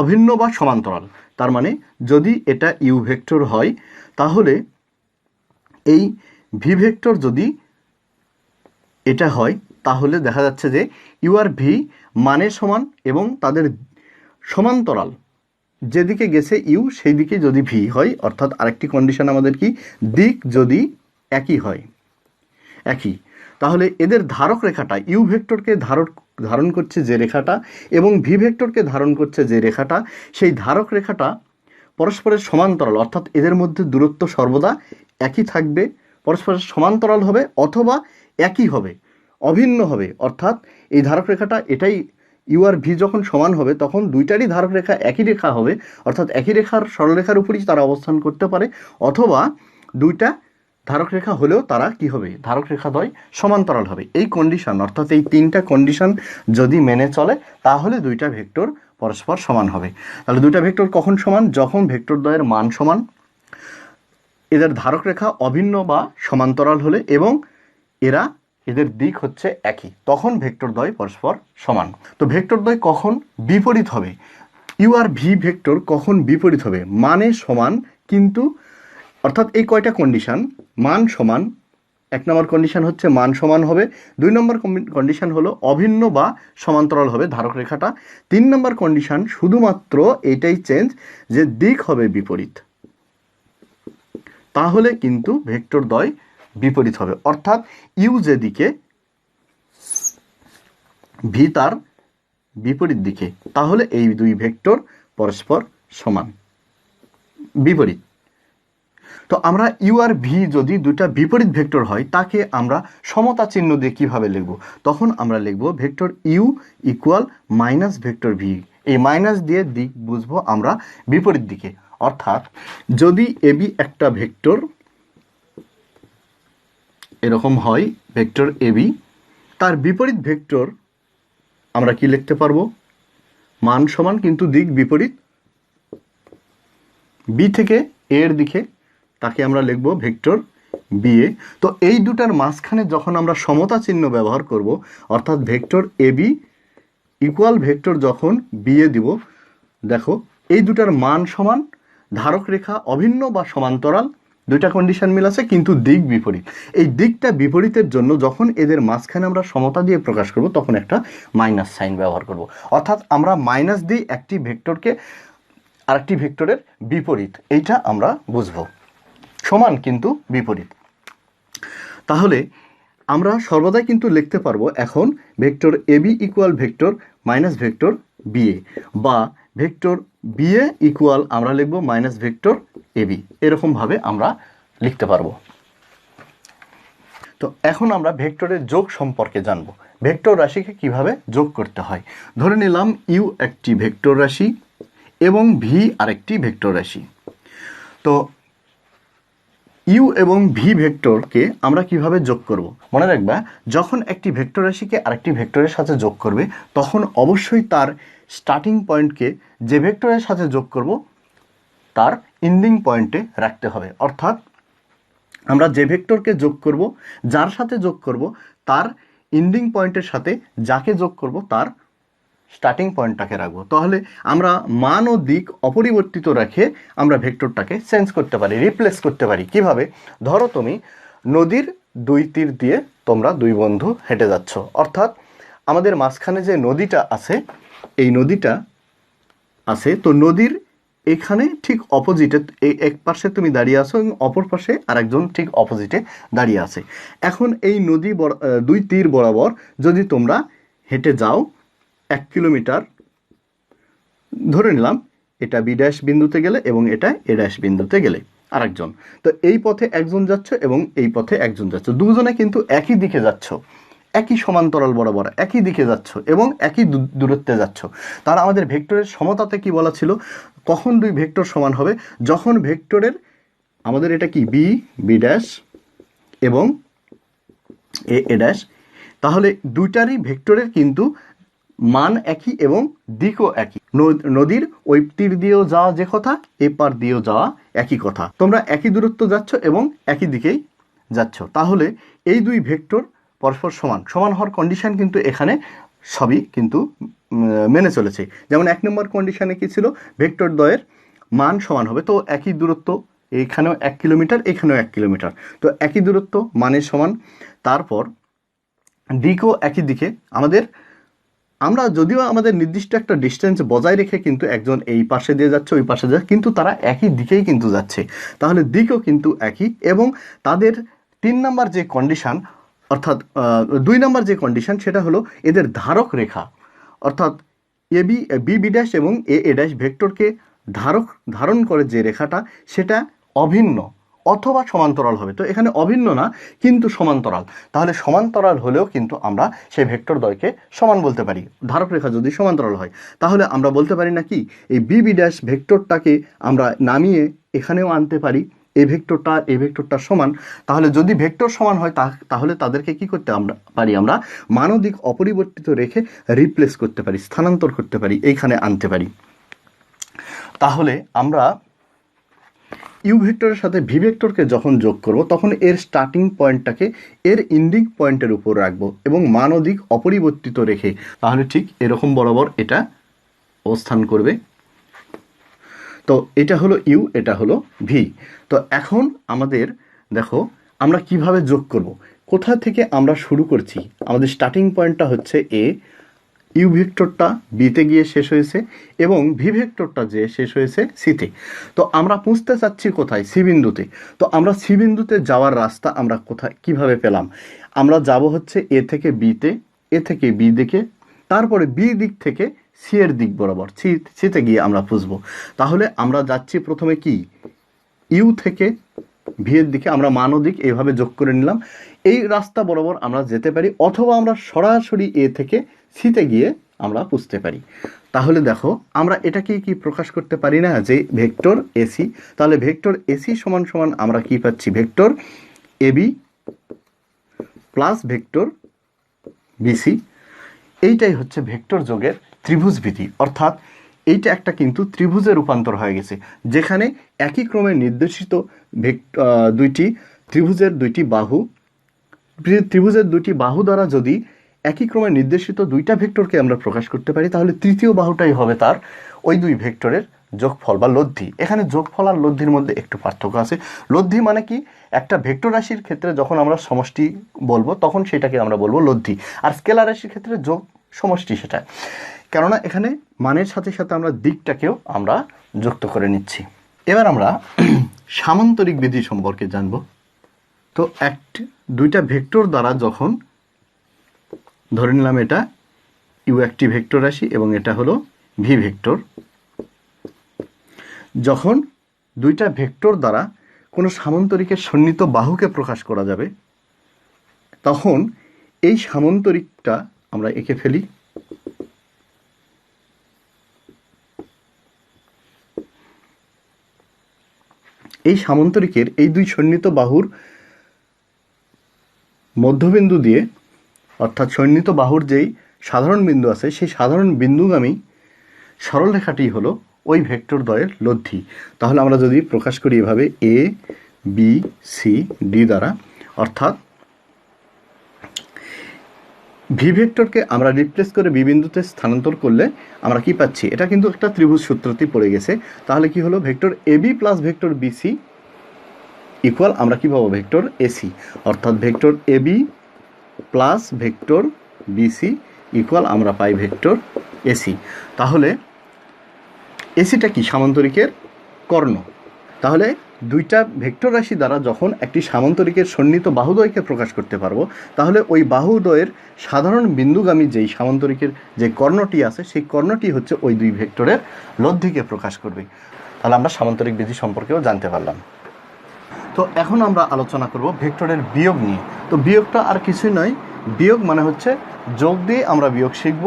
অভিন্ন বা সমান্তরাল, তার মানে যদি এটা ইউ ভেক্টর হয়, তাহলে এই ভি ভেক্টর যদি এটা হয়, তাহলে দেখা যাচ্ছে যে ইউ আর ভি মানে সমান এবং তাদের সমান্তরাল, যেদিকে গেছে ইউ সেই দিকে যদি ভি হয়, অর্থাৎ আরেকটি কন্ডিশন আমাদের কি, দিক যদি একই হয়, একই, তাহলে এদের ধারক রেখাটা, ইউ ভেক্টরকে ধারণ করছে যে রেখাটা এবং ভি ভেক্টরকে ধারণ করছে যে রেখাটা, সেই ধারক রেখাটা পরস্পরের সমান্তরাল, অর্থাৎ এদের মধ্যে দূরত্ব সর্বদা একই থাকবে, পরস্পরের সমান্তরাল হবে অথবা একই হবে, অভিন্ন হবে। অর্থাৎ এই ধারক রেখাটা, এটাই ইউ আর ভি যখন সমান হবে, তখন দুইটারই ধারক রেখা একই রেখা হবে, অর্থাৎ একই রেখার সরলরেখার উপরই তারা অবস্থান করতে পারে, অথবা দুইটা ধারক রেখা হলেও তারা কি হবে, ধারক রেখা দ্বয় সমান্তরাল হবে। এই কন্ডিশন, অর্থাৎ এই 3টা কন্ডিশন যদি মেনে চলে, তাহলে দুইটা ভেক্টর পরস্পর সমান হবে। তাহলে দুইটা ভেক্টর কখন সমান? যখন ভেক্টর দ্বয়ের মান সমান, এদের ধারক রেখা অভিন্ন বা সমান্তরাল হলে এবং এদের দিক হচ্ছে একই, তখন ভেক্টরদ্বয় পরস্পর সমান। তো ভেক্টরদ্বয় কখন বিপরীত হবে? ইউ আর ভি ভেক্টর কখন বিপরীত হবে? মানে সমান কিন্তু, অর্থাৎ এই কয়টা কন্ডিশন, মান সমান, এক নম্বর কন্ডিশন হচ্ছে মান সমান হবে, দুই নম্বর কন্ডিশন হলো অভিন্ন বা সমান্তরাল হবে ধারক রেখাটা, তিন নম্বর কন্ডিশন শুধুমাত্র এটাই চেঞ্জ যে দিক হবে বিপরীত, তাহলে কিন্তু ভেক্টরদ্বয় বিপরীত হবে। অর্থাৎ ইউ যেদিকে, ভি তার বিপরীত দিকে, তাহলে এই দুই ভেক্টর পরস্পর সমান, বিপরীত। তো আমরা ইউ আর ভি যদি দুটা বিপরীত ভেক্টর হয় তাকে আমরা সমতা চিহ্ন দিয়ে কিভাবে লিখব? তখন আমরা লিখব vector u equal minus vector v. এই মাইনাস দিয়ে দিক বুঝবো আমরা বিপরীত দিকে। অর্থাৎ যদি এবি একটা ভেক্টর এরকম হয়, ভেক্টর এবি, তার বিপরীত ভেক্টর আমরা কি লিখতে পারবো? মান সমান কিন্তু দিক বিপরীত, বি থেকে এর দিকে, তাকে আমরা লিখব ভেক্টর বি এ। তো এই দুটার মাঝখানে যখন আমরা সমতা চিহ্ন ব্যবহার করব, অর্থাৎ ভেক্টর এবি ইকুয়াল ভেক্টর যখন বি এ দিব, দেখো এই দুটার মান সমান, ধারক রেখা অভিন্ন বা সমান্তরাল, দুইটা কন্ডিশন মিল আছে কিন্তু দিক বিপরীত। এই দিকটা বিপরীতের জন্য যখন এদের মাঝখানে আমরা সমতা দিয়ে প্রকাশ করব তখন একটা মাইনাস সাইন ব্যবহার করব। অর্থাৎ আমরা মাইনাস দিই একটি ভেক্টরকে আরেকটি ভেক্টরের বিপরীত, এইটা আমরা বুঝবো, সমান কিন্তু বিপরীত। তাহলে আমরা সর্বদাই কিন্তু লিখতে পারবো এখন vector AB equal vector minus vector BA, বা ভেক্টর বিএ ইকুয়াল আমরা লিখবো মাইনাস ভেক্টর এবি, এরকমভাবে আমরা লিখতে পারবো। তো এখন আমরা ভেক্টরের যোগ সম্পর্কে জানবো। ভেক্টর রাশিকে কিভাবে যোগ করতে হয়। ধরে নিলাম ইউ একটি ভেক্টর রাশি এবং ভি আরেকটি ভেক্টর রাশি। তো ইউ এবং ভি ভেক্টরকে আমরা কিভাবে যোগ করব? মনে রাখবা, যখন একটি ভেক্টর রাশিকে আরেকটি ভেক্টরের সাথে যোগ করবে তখন অবশ্যই তার স্টার্টিং পয়েন্টকে যে ভেক্টরের সাথে যোগ করব তার এন্ডিং পয়েন্টে রাখতে হবে। অর্থাৎ আমরা যে ভেক্টরকে যোগ করব, যার সাথে যোগ করব, তার এন্ডিং পয়েন্টের সাথে যাকে যোগ করব তার স্টার্টিং পয়েন্টটাকে রাখবো। তাহলে আমরা মান ও দিক অপরিবর্তিত রেখে আমরা ভেক্টরটাকে চেঞ্জ করতে পারি, রিপ্লেস করতে পারি। কিভাবে? ধরো তুমি নদীর দুই তীর দিয়ে তোমরা দুই বন্ধু হেঁটে যাচ্ছ, অর্থাৎ আমাদের মাঝখানে যে নদীটা আছে, এই নদীটা আছে, তো নদীর এখানে ঠিক অপোজিটে এক পাশে তুমি দাঁড়িয়ে আছো এবং অপর পাশে আরেকজন ঠিক অপোজিটে দাঁড়িয়ে আছে। এখন এই নদী দুই তীর বরাবর যদি তোমরা হেঁটে যাও 1 কিলোমিটার, ধরে নিলাম এটা বি ড্যাশ বিন্দুতে গেলে এবং এটা এ ড্যাশ বিন্দুতে গেলে আরেকজন, তো এই পথে একজন যাচ্ছ এবং এই পথে একজন যাচ্ছ, দুজনে কিন্তু একই দিকে যাচ্ছ, একই সমান্তরাল বরাবর একই দিকে যাচ্ছ এবং একই দূরত্বে যাচ্ছ। তার আমাদের ভেক্টরের সমতাতে কি বলা ছিল? কখন দুই ভেক্টর সমান হবে? যখন ভেক্টরের আমাদের এটা কি বি বি ড্যাশ এবং এ ড্যাশ, তাহলে দুইটারই ভেক্টরের কিন্তু মান একই এবং দিকও একই। নদীর ওই তীর দিয়েও যাওয়া যে কথা, এ পার দিয়েও যাওয়া একই কথা, তোমরা একই দূরত্ব যাচ্ছ এবং একই দিকেই যাচ্ছ, তাহলে এই দুই ভেক্টর পরস্পর সমান। সমান হওয়ার কন্ডিশন কিন্তু এখানে সবই কিন্তু মেনে চলেছে। যেমন 1 নম্বর কন্ডিশনে কি ছিল? ভেক্টর দ্বয়ের মান সমান হবে, তো একই দূরত্ব, এখানেও 1 কিলোমিটার এখানেও 1 কিলোমিটার, তো একই দূরত্ব মানের সমান। তারপর দিকও একই দিকে, আমরা যদিও আমাদের নির্দিষ্ট একটা ডিস্টেন্স বজায় রেখে কিন্তু একজন এই পাশে দিয়ে যাচ্ছে ওই পাশে যাচ্ছে, কিন্তু তারা একই দিকেই কিন্তু যাচ্ছে, তাহলে দিকও কিন্তু একই। এবং তাদের 3 নম্বর যে কন্ডিশন, অর্থাৎ 2 নম্বর যে কন্ডিশন, সেটা হলো এদের ধারক রেখা, অর্থাৎ বি বি ড্যাশ এবং এ ড্যাশ ভেক্টরকে ধারণ করে যে রেখাটা, সেটা অভিন্ন অথবা সমান্তরাল হবে। তো এখানে অভিন্ন না কিন্তু সমান্তরাল, তাহলে সমান্তরাল হলেও কিন্তু আমরা সেই ভেক্টর দ্বয়কে সমান বলতে পারি, ধারক রেখা যদি সমান্তরাল হয়। তাহলে আমরা বলতে পারি না কি, এই বি বি ড্যাশ ভেক্টরটাকে আমরা নামিয়ে এখানেও আনতে পারি, এই ভেক্টরটা সমান। তাহলে যদি ভেক্টর সমান হয় তাহলে তাদেরকে কি করতে পারি? আমরা মান ও দিক অপরিবর্তিত রেখে রিপ্লেস করতে পারি, স্থানান্তর করতে পারি, এইখানে আনতে পারি। তাহলে আমরা ইউ ভেক্টরের সাথে ভি ভেক্টরকে যখন যোগ করব তখন এর স্টার্টিং পয়েন্টটাকে এর এন্ডিং পয়েন্টের উপর রাখবো এবং মান ও দিক অপরিবর্তিত রেখে, তাহলে ঠিক এরকম বরাবর এটা অবস্থান করবে। তো এটা হলো ইউ, এটা হলো ভি। তো এখন আমাদের দেখো আমরা কিভাবে যোগ করব, কোথা থেকে আমরা শুরু করছি। আমাদের স্টার্টিং পয়েন্টটা হচ্ছে এ, ইউ ভেক্টরটা বিতে গিয়ে শেষ হয়েছে এবং ভি ভেক্টরটা যে শেষ হয়েছে সিতে। তো আমরা পৌঁছতে চাচ্ছি কোথায়, সি বিন্দুতে। তো আমরা সি বিন্দুতে যাওয়ার রাস্তা আমরা কোথায় কিভাবে পেলাম, আমরা যাব হচ্ছে এ থেকে বিতে, এ থেকে বি দিকে, তারপরে বি দিক থেকে সি এর দিক বরাবর সিতে গিয়ে আমরা পুষবো। তাহলে আমরা যাচ্ছি প্রথমে কি ইউ থেকে ভি এর দিকে, আমরা মান ও দিক এইভাবে যোগ করে নিলাম। এই রাস্তা বরাবর আমরা যেতে পারি, অথবা আমরা সরাসরি এ থেকে সিতে গিয়ে আমরা পুষতে পারি। তাহলে দেখো আমরা এটাকে কি প্রকাশ করতে পারি না যে ভেক্টর এসি। তাহলে ভেক্টর এসি সমান সমান আমরা কি পাচ্ছি, vector AB plus vector BC. এইটাই হচ্ছে ভেক্টর যোগের ত্রিভুজ বিধি, অর্থাৎ এইটা একটা কিন্তু ত্রিভুজে রূপান্তর হয়ে গেছে, যেখানে একই ক্রমে নির্দেশিত দুইটি ত্রিভুজের দুইটি বাহু দ্বারা যদি একই ক্রমে নির্দেশিত দুইটা ভেক্টরকে আমরা প্রকাশ করতে পারি, তাহলে তৃতীয় বাহুটাই হবে তার ওই দুই ভেক্টরের যোগফল বা লব্ধি। এখানে যোগফল আর লব্ধির মধ্যে একটু পার্থক্য আছে। লব্ধি মানে কি, একটা ভেক্টর রাশির ক্ষেত্রে যখন আমরা সমষ্টি বলবো তখন সেটাকে আমরা বলবো লব্ধি, আর স্কেলার রাশির ক্ষেত্রে যোগ সমষ্টি সেটা। কেননা এখানে মানের সাথে সাথে আমরা দিকটাকেও আমরা যুক্ত করে নিচ্ছি। এবার আমরা সামান্তরিক বিধি সম্পর্কে জানব। তো দুইটা ভেক্টর দ্বারা যখন, ধরে নিলাম এটা ইউ একটি ভেক্টর রাশি এবং এটা হলো ভি ভেক্টর, যখন দুইটা ভেক্টর দ্বারা কোনো সামান্তরিকের সন্নিহিত বাহুকে প্রকাশ করা যাবে, তখন এই সামান্তরিকটা আমরা এঁকে ফেলি। এই সামান্তরিকের এই দুই সন্নিহিত বাহুর মধ্যবিন্দু দিয়ে, অর্থাৎ সন্নিহিত বাহুর যেই সাধারণ বিন্দু আছে সেই সাধারণ বিন্দুগামী সরলরেখাটি হলো ওই ভেক্টর দ্বয়ের লব্ধি। তাহলে আমরা যদি প্রকাশ করি এভাবে এ বি সি ডি দ্বারা, অর্থাৎ ভি ভেক্টরকে আমরা রিপ্লেস করে বি বিন্দুতে স্থানান্তর করলে আমরা কি পাচ্ছি, এটা কিন্তু একটা ত্রিভুজ সূত্রটি পড়ে গেছে। তাহলে কি হলো, vector AB plus vector BC equal আমরা কি পাবো, ভেক্টর এসি। অর্থাৎ vector AB plus vector BC equal আমরা পাই ভেক্টর এসি। তাহলে এসিটা কি, সামান্তরিকের কর্ণ। তাহলে দুইটা ভেক্টর রাশি দ্বারা যখন একটি সামান্তরিকের সন্নিহিত বাহুদ্বয়কে প্রকাশ করতে পারবো, তাহলে ওই বাহুদ্বয়ের সাধারণ বিন্দুগামী যেই সামান্তরিকের যে কর্ণটি আছে সেই কর্ণটি হচ্ছে ওই দুই ভেক্টরের লব্ধিকে প্রকাশ করবে। তাহলে আমরা সামান্তরিক বিধি সম্পর্কেও জানতে পারলাম। তো এখন আমরা আলোচনা করব ভেক্টরের বিয়োগ নিয়ে। তো বিয়োগটা আর কিছুই নয়, বিয়োগ মানে হচ্ছে যোগ দিয়ে আমরা বিয়োগ শিখব।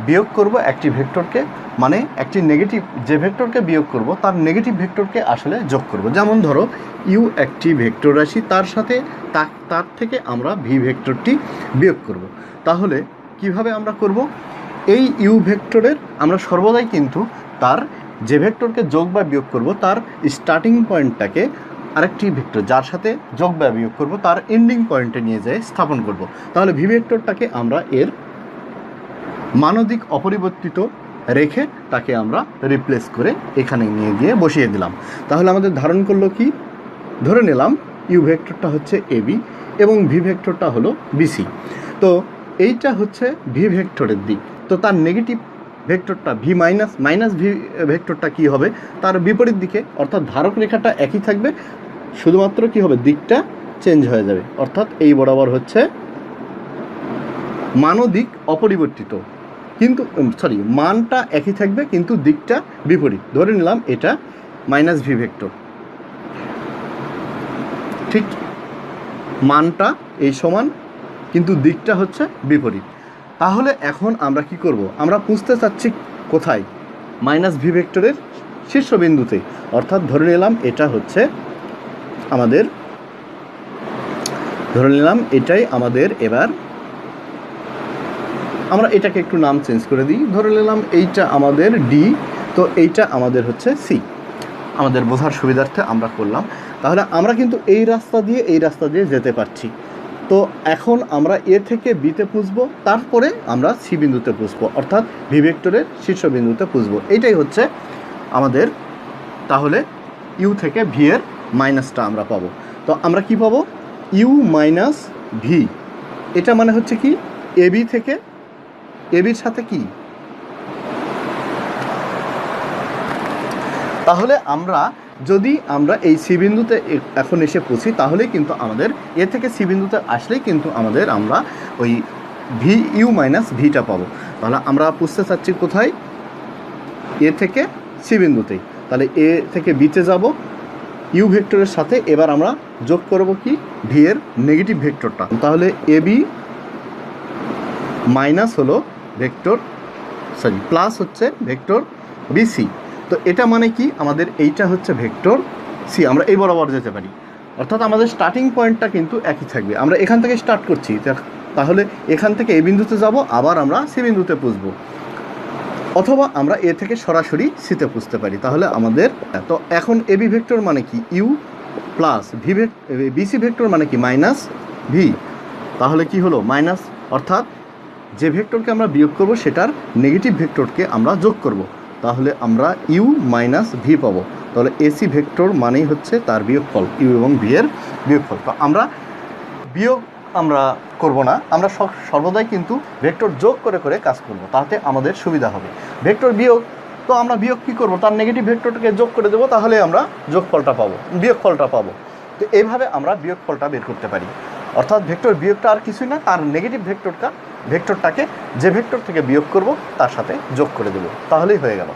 বিয়োগ করব একটি ভেক্টরকে, মানে একটি নেগেটিভ যে ভেক্টরকে বিয়োগ করব তার নেগেটিভ ভেক্টরকে আসলে যোগ করব। যেমন ধরো ইউ একটি ভেক্টর রাশি, তার সাথে তার থেকে আমরা ভি ভেক্টরটি বিয়োগ করব। তাহলে কিভাবে আমরা করব, এই ইউ ভেক্টরের আমরা সর্বদাই কিন্তু তার যে ভেক্টরকে যোগ বা বিয়োগ করব তার স্টার্টিং পয়েন্টটাকে আরেকটি ভেক্টর যার সাথে যোগ বা বিয়োগ করব তার এন্ডিং পয়েন্টে নিয়ে যেয়ে স্থাপন করব। তাহলে ভি ভেক্টরটাকে আমরা এর মানদিক অপরিবর্তিত রেখে তাকে আমরা রিপ্লেস করে এখানে নিয়ে গিয়ে বসিয়ে দিলাম। তাহলে আমাদের ধারণ করলো কি, ধরে নিলাম ইউ ভেক্টরটা হচ্ছে এবি এবং ভি ভেক্টরটা হলো বিসি। তো এইটা হচ্ছে ভি ভেক্টরের দিক। তো তার নেগেটিভ ভেক্টরটা ভি মাইনাস ভি ভেক্টরটা কি হবে, তার বিপরীত দিকে, অর্থাৎ ধারক রেখাটা একই থাকবে, শুধুমাত্র কি হবে, দিকটা চেঞ্জ হয়ে যাবে। অর্থাৎ এই বরাবর হচ্ছে মান ও দিক অপরিবর্তিত, কিন্তু মানটা একই থাকবে কিন্তু দিকটা বিপরীত। ধরে নিলাম এটা মাইনাস ভি ভেক্টর, ঠিক মানটা এই সমান কিন্তু দিকটা হচ্ছে বিপরীত। তাহলে এখন আমরা কি করব, আমরা বুঝতে চাচ্ছি কোথায়, মাইনাস ভি ভেক্টরের শীর্ষবিন্দুতে। অর্থাৎ ধরে নিলাম এটা হচ্ছে আমাদের, ধরে নিলাম এটাই আমাদের, এবার আমরা এটাকে একটু নাম চেঞ্জ করে দিই, ধরে নিলাম এইটা আমাদের ডি, তো এইটা আমাদের হচ্ছে সি। আমাদের বোঝার সুবিধার্থে আমরা করলাম। তাহলে আমরা কিন্তু এই রাস্তা দিয়ে যেতে পারছি। তো এখন আমরা এ থেকে বিতে পুষবো, তারপরে আমরা সি বিন্দুতে পুষবো, অর্থাৎ ভি ভেক্টরের শীর্ষবিন্দুতে পুষবো। এইটাই হচ্ছে আমাদের, তাহলে ইউ থেকে ভি এর মাইনাসটা আমরা পাবো। তো আমরা কি পাবো? U minus v. এটা মানে হচ্ছে কি, এবি থেকে, এবির সাথে কি, তাহলে যদি আমরা এই সি বিন্দুতে এখন এসে পৌঁছি, তাহলে কিন্তু আমাদের এ থেকে সি বিন্দুতে আসলেই কিন্তু আমরা ওই ভি ইউ মাইনাস ভিটা পাবো। তাহলে আমরা বুঝতে চাচ্ছি কোথায়? এ থেকে সি বিন্দুতেই। তাহলে এ থেকে বিতে যাব ইউ ভেক্টরের সাথে, এবার আমরা যোগ করব কি, ভি এর নেগেটিভ ভেক্টরটা। তাহলে এ বি মাইনাস হলো ভেক্টর, প্লাস হচ্ছে ভেক্টর বিসি। তো এটা মানে কি, আমাদের এইটা হচ্ছে ভেক্টর সি। আমরা এই বরাবর যেতে পারি, অর্থাৎ আমাদের স্টার্টিং পয়েন্টটা কিন্তু একই থাকবে। আমরা এখান থেকে স্টার্ট করছি, তাহলে এখান থেকে এ বিন্দুতে যাব, আবার আমরা সি বিন্দুতে পুষবো, অথবা আমরা এ থেকে সরাসরি সিতে পুষতে পারি। তাহলে আমাদের, তো এখন এবি ভেক্টর মানে কি, u plus v BC vector মানে কি, মাইনাস ভি। তাহলে কি হলো, মাইনাস, অর্থাৎ যে ভেক্টরকে আমরা বিয়োগ করব সেটার নেগেটিভ ভেক্টরকে আমরা যোগ করব। তাহলে আমরা ইউ মাইনাস ভি পাবো। তাহলে এসি ভেক্টর মানেই হচ্ছে তার বিয়োগফল, ইউ এবং ভি এর বিয়োগফল। তো আমরা বিয়োগ করব না, আমরা সর্বদাই কিন্তু ভেক্টর যোগ করে করে কাজ করব, তাতে আমাদের সুবিধা হবে। ভেক্টর বিয়োগ, তো আমরা বিয়োগ কী করব, তার নেগেটিভ ভেক্টরটাকে যোগ করে দেবো, তাহলে আমরা যোগফলটা পাবো, বিয়োগফলটা পাবো। তো এইভাবে আমরা বিয়োগফলটা বের করতে পারি। অর্থাৎ ভেক্টর বিয়োগটা আর কিছুই না, তার নেগেটিভ ভেক্টরটাকে যে ভেক্টর থেকে বিয়োগ করব তার সাথে যোগ করে দেব, তাহলেই হয়ে গেল।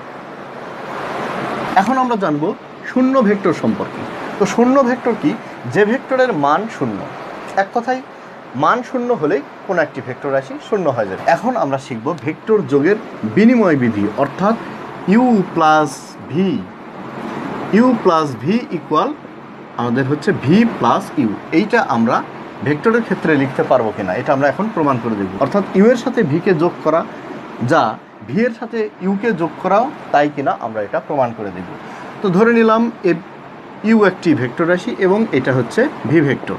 এখন আমরা জানব শূন্য ভেক্টর সম্পর্কে। তো শূন্য ভেক্টর কি, যে ভেক্টরের মান শূন্য। এক কথায় মান শূন্য হলেই কোনো একটি ভেক্টর রাশি শূন্য হয়ে যাবে। এখন আমরা শিখব ভেক্টর যোগের বিনিময় বিধি, অর্থাৎ ইউ প্লাস ভি ইকুয়াল আমাদের হচ্ছে ভি প্লাস ইউ। এইটা আমরা ভেক্টরের ক্ষেত্রে লিখতে পারবো কিনা, এটা আমরা এখন প্রমাণ করে দেব। অর্থাৎ ইউ এর সাথে ভিকে যোগ করা যা ভি এর সাথে ইউকে যোগ করাও তাই কিনা আমরা এটা প্রমাণ করে দেব। তো ধরে নিলাম ইউ একটি ভেক্টর রাশি এবং এটা হচ্ছে ভি ভেক্টর।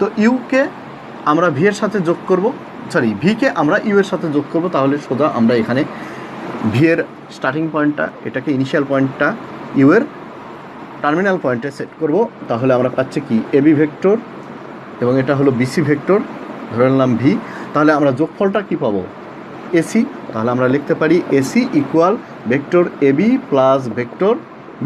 তো ইউকে আমরা ভি এর সাথে যোগ করব, ভিকে আমরা ইউ এর সাথে যোগ করব। তাহলে সোজা আমরা এখানে ভি এর স্টার্টিং পয়েন্টটা, এটাকে ইনিশিয়াল পয়েন্টটা ইউ এর টার্মিনাল পয়েন্টে সেট করব। তাহলে আমরা পাচ্ছি কি, এবি ভেক্টর এবং এটা হলো বিসি ভেক্টর, ধরে নিলাম ভি। তাহলে আমরা যোগফলটা কি পাবো, এসি। তাহলে আমরা লিখতে পারি AC equal vector AB plus vector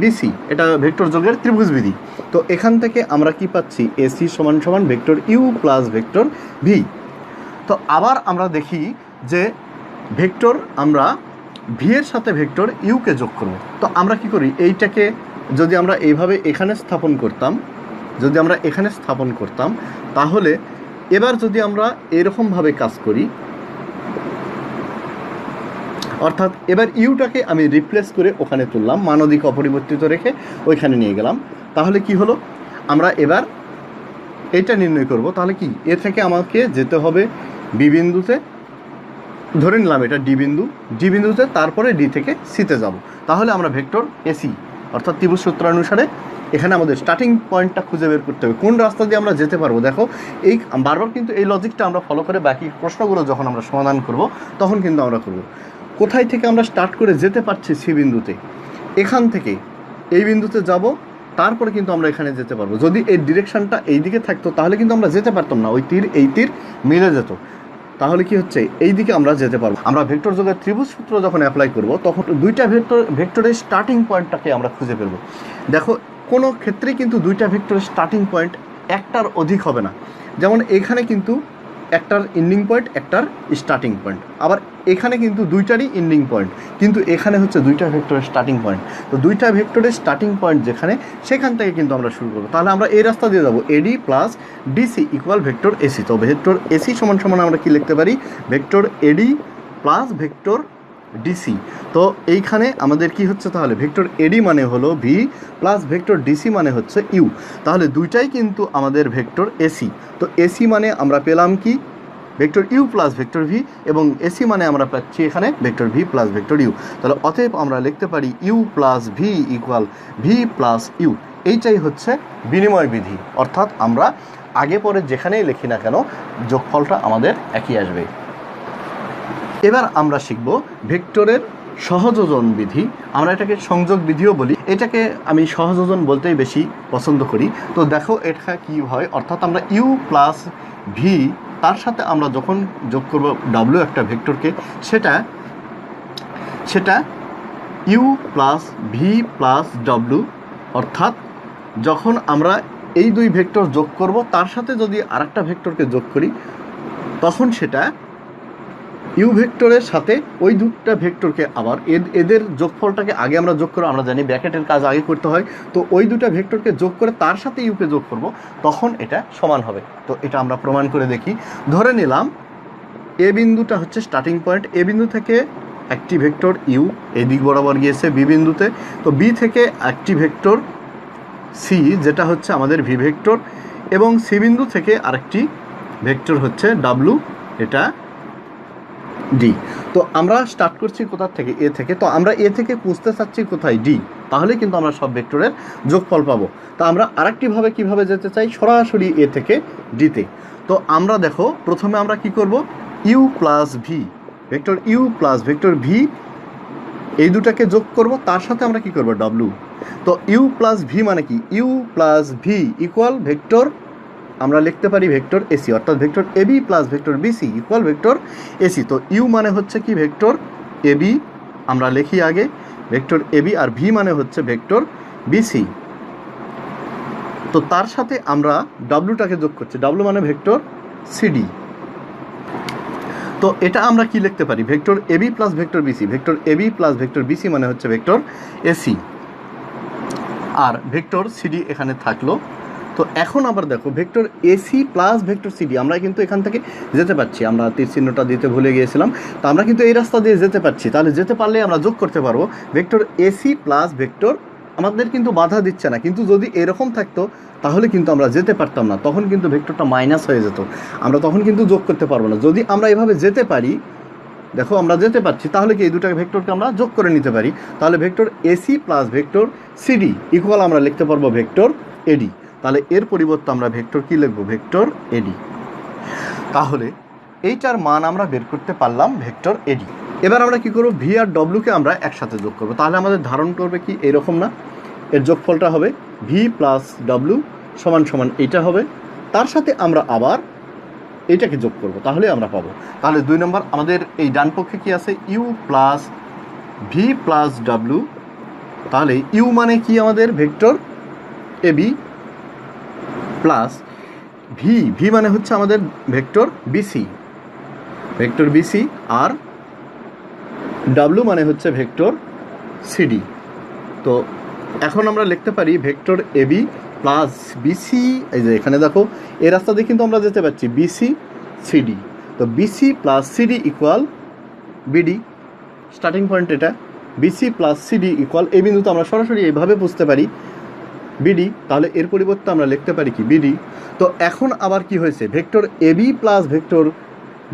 BC. এটা ভেক্টর যোগের ত্রিভুজ বিধি। তো এখান থেকে আমরা কি পাচ্ছি, এসি সমান সমান vector u plus vector v. তো আবার আমরা দেখি যে ভেক্টর, আমরা ভি এর সাথে ভেক্টর ইউকে যোগ করব। তো আমরা কি করি, এইটাকে যদি আমরা এইভাবে এখানে স্থাপন করতাম, তাহলে এবার যদি আমরা এরকমভাবে কাজ করি, অর্থাৎ এবার ইউটাকে আমি রিপ্লেস করে ওখানে তুললাম, মানদিক অপরিবর্তিত রেখে ওইখানে নিয়ে গেলাম। তাহলে কি হলো, আমরা এবার এটা নির্ণয় করব। তাহলে কি, এ থেকে আমাকে যেতে হবে বি বিন্দুতে, ধরে নিলাম এটা ডি বিন্দুতে, তারপরে ডি থেকে সিতে যাব। তাহলে আমরা ভেক্টর এসি, অর্থাৎ ত্রিভুজ সূত্রানুসারে এখানে আমাদের স্টার্টিং পয়েন্টটা খুঁজে বের করতে হবে, কোন রাস্তা দিয়ে আমরা যেতে পারবো। দেখো, এই বারবার কিন্তু এই লজিকটা আমরা ফলো করে বাকি প্রশ্নগুলো যখন আমরা সমাধান করব তখন কিন্তু আমরা করব, কোথায় থেকে আমরা স্টার্ট করে যেতে পারছি সি বিন্দুতে, এখান থেকে এই বিন্দুতে যাব, তারপরে কিন্তু আমরা এখানে যেতে পারবো। যদি এই ডিরেকশনটা এই দিকে থাকতো তাহলে কিন্তু আমরা যেতে পারতাম না, ওই তীর এই তীর মিলে যেত। তাহলে কি হচ্ছে, এই দিকে আমরা যেতে পারবো। আমরা ভেক্টর যোগের ত্রিভুজ সূত্র যখন অ্যাপ্লাই করব তখন দুইটা ভেক্টরের স্টার্টিং পয়েন্টটাকে আমরা খুঁজে ফেলবো। দেখো, কোনো ক্ষেত্রেই কিন্তু দুইটা ভেক্টরের স্টার্টিং পয়েন্ট একটার অধিক হবে না। যেমন এখানে কিন্তু একটার এন্ডিং পয়েন্ট, একটার স্টার্টিং পয়েন্ট, আবার এখানে কিন্তু দুইটারই এন্ডিং পয়েন্ট, কিন্তু এখানে হচ্ছে দুইটা ভেক্টরের স্টার্টিং পয়েন্ট। তো দুইটা ভেক্টরের স্টার্টিং পয়েন্ট যেখানে, সেখান থেকে কিন্তু আমরা শুরু করবো। তাহলে আমরা এই রাস্তা দিয়ে যাবো, এডি plus DC equal vector AC. তো ভেক্টর এসি সমান সমান আমরা কি লিখতে পারি, ভেক্টর এডি প্লাস ভেক্টর ডিসি। তো এইখানে আমাদের কি হচ্ছে, তাহলে ভেক্টর এডি মানে হলো ভি প্লাস ভেক্টর ডিসি মানে হচ্ছে ইউ। তাহলে দুইটাই কিন্তু আমাদের ভেক্টর এসি। তো এসি মানে আমরা পেলাম কি, vector u plus vector v, এবং এসি মানে আমরা পাচ্ছি এখানে vector v plus vector u. তাহলে অতএব আমরা লিখতে পারি u plus v equal v plus u. এইটাই হচ্ছে বিনিময় বিধি, অর্থাৎ আমরা আগে পরে যেখানেই লিখি না কেন যোগফলটা আমাদের একই আসবে। এবার আমরা শিখব ভেক্টরের সহযোজন বিধি, আমরা এটাকে সংযোগ বিধিও বলি, এটাকে আমি সহযোজন বলতেই বেশি পছন্দ করি। তো দেখো এটা কি হয়, অর্থাৎ আমরা ইউ প্লাস ভি তার সাথে আমরা যখন যোগ করব ডাব্লিউ একটা ভেক্টরকে, সেটা ইউ প্লাস ভি প্লাস ডাব্লিউ, অর্থাৎ যখন আমরা এই দুই ভেক্টর যোগ করব তার সাথে যদি আরেকটা ভেক্টরকে যোগ করি তখন সেটা ইউ ভেক্টরের সাথে ওই দুটা ভেক্টরকে আবার এদের যোগফলটাকে আগে আমরা যোগ করব, আমরা জানি ব্র্যাকেটের কাজ আগে করতে হয়, তো ওই দুটা ভেক্টরকে যোগ করে তার সাথে ইউকে যোগ করব, তখন এটা সমান হবে। তো এটা আমরা প্রমাণ করে দেখি। ধরে নিলাম এ বিন্দুটা হচ্ছে স্টার্টিং পয়েন্ট, এ বিন্দু থেকে একটি ভেক্টর ইউ এই দিক বরাবর গিয়েছে বি বিন্দুতে, তো বি থেকে একটি ভেক্টর সি যেটা হচ্ছে আমাদের ভি ভেক্টর, এবং সি বিন্দু থেকে আরেকটি ভেক্টর হচ্ছে ডাব্লু, এটা ডি। তো আমরা স্টার্ট করছি কোথা থেকে, এ থেকে, তো আমরা এ থেকে পুষতে চাচ্ছি কোথায়, ডি, তাহলে কিন্তু আমরা সব ভেক্টরের যোগফল পাবো। তো আমরা আরেকটিভাবে কিভাবে যেতে চাই, সরাসরি এ থেকে ডিতে। তো আমরা দেখো প্রথমে আমরা কি করব, u plus v, vector u plus vector v এই দুটাকে যোগ করব, তার সাথে আমরা কি করব ডাব্লু। তো ইউ প্লাস ভি মানে কি, u plus v equal vector, আমরা লিখতে পারি ভেক্টর এসি, অর্থাৎ vector AB plus vector BC equal vector AC. তো ইউ মানে হচ্ছে কি ভেক্টর এবি, আমরা লিখি আগে ভেক্টর এবি, আর ভি মানে হচ্ছে ভেক্টর বিসি। তো তার সাথে আমরা ডাব্লুটাকে যোগ করছি, ডাব্লু মানে ভেক্টর সিডি। তো এটা আমরা কি লিখতে পারি, vector AB plus vector BC, vector AB plus vector BC মানে হচ্ছে ভেক্টর এসি, আর ভেক্টর সিডি এখানে থাকলো। তো এখন আবার দেখো vector AC plus vector CD, আমরা কিন্তু এখান থেকে যেতে পারছি, আমরা তীর চিহ্নটা দিতে ভুলে গিয়েছিলাম, তো আমরা কিন্তু এই রাস্তা দিয়ে যেতে পারছি, তাহলে যেতে পারলে আমরা যোগ করতে পারবো ভেক্টর এসি প্লাস ভেক্টর, আমাদের কিন্তু বাধা দিচ্ছে না, কিন্তু যদি এরকম থাকতো তাহলে কিন্তু আমরা যেতে পারতাম না, তখন কিন্তু ভেক্টরটা মাইনাস হয়ে যেত, আমরা তখন কিন্তু যোগ করতে পারবো না। যদি আমরা এভাবে যেতে পারি, দেখো আমরা যেতে পারছি, তাহলে কি এই দুটো ভেক্টরকে আমরা যোগ করে নিতে পারি, তাহলে vector AC plus vector CD equal আমরা লিখতে পারবো ভেক্টর এডি। তাহলে এর পরিবর্তে আমরা ভেক্টর কি লিখবো, ভেক্টর এডি। তাহলে এইটার মান আমরা বের করতে পারলাম ভেক্টর এডি। এবার আমরা কি করবো, ভি আর ডব্লিউকে আমরা একসাথে যোগ করবো, তাহলে আমাদের ধারণ করবে কি এরকম না, এর যোগফলটা হবে ভি প্লাস ডব্লিউ সমান সমান এইটা হবে, তার সাথে আমরা আবার এইটাকে যোগ করব, তাহলে আমরা পাবো। তাহলে 2 নম্বর আমাদের এই ডান পক্ষে কি আছে, ইউ প্লাস ভি প্লাস ডাব্লিউ, তাহলে ইউ মানে কি আমাদের vector AB plus v, v মানে হচ্ছে আমাদের ভেক্টর বিসি, ভেক্টর বিসি, আর ডাব্লিউ মানে হচ্ছে ভেক্টর সিডি। তো এখন আমরা লিখতে পারি ভেক্টর এবি প্লাস বিসি, এই যে এখানে দেখো এই রাস্তা দিয়ে কিন্তু আমরা যেতে পারছি বিসি সিডি, তো BC plus CD equal BD, starting point এটা, বিসি প্লাস সিডি ইকুয়াল এই বিন্দুতে আমরা সরাসরি এইভাবে বুঝতে পারি বিডি, তাহলে এর পরিবর্তে আমরা লিখতে পারি কি বিডি। তো এখন আবার কি হয়েছে, vector AB plus vector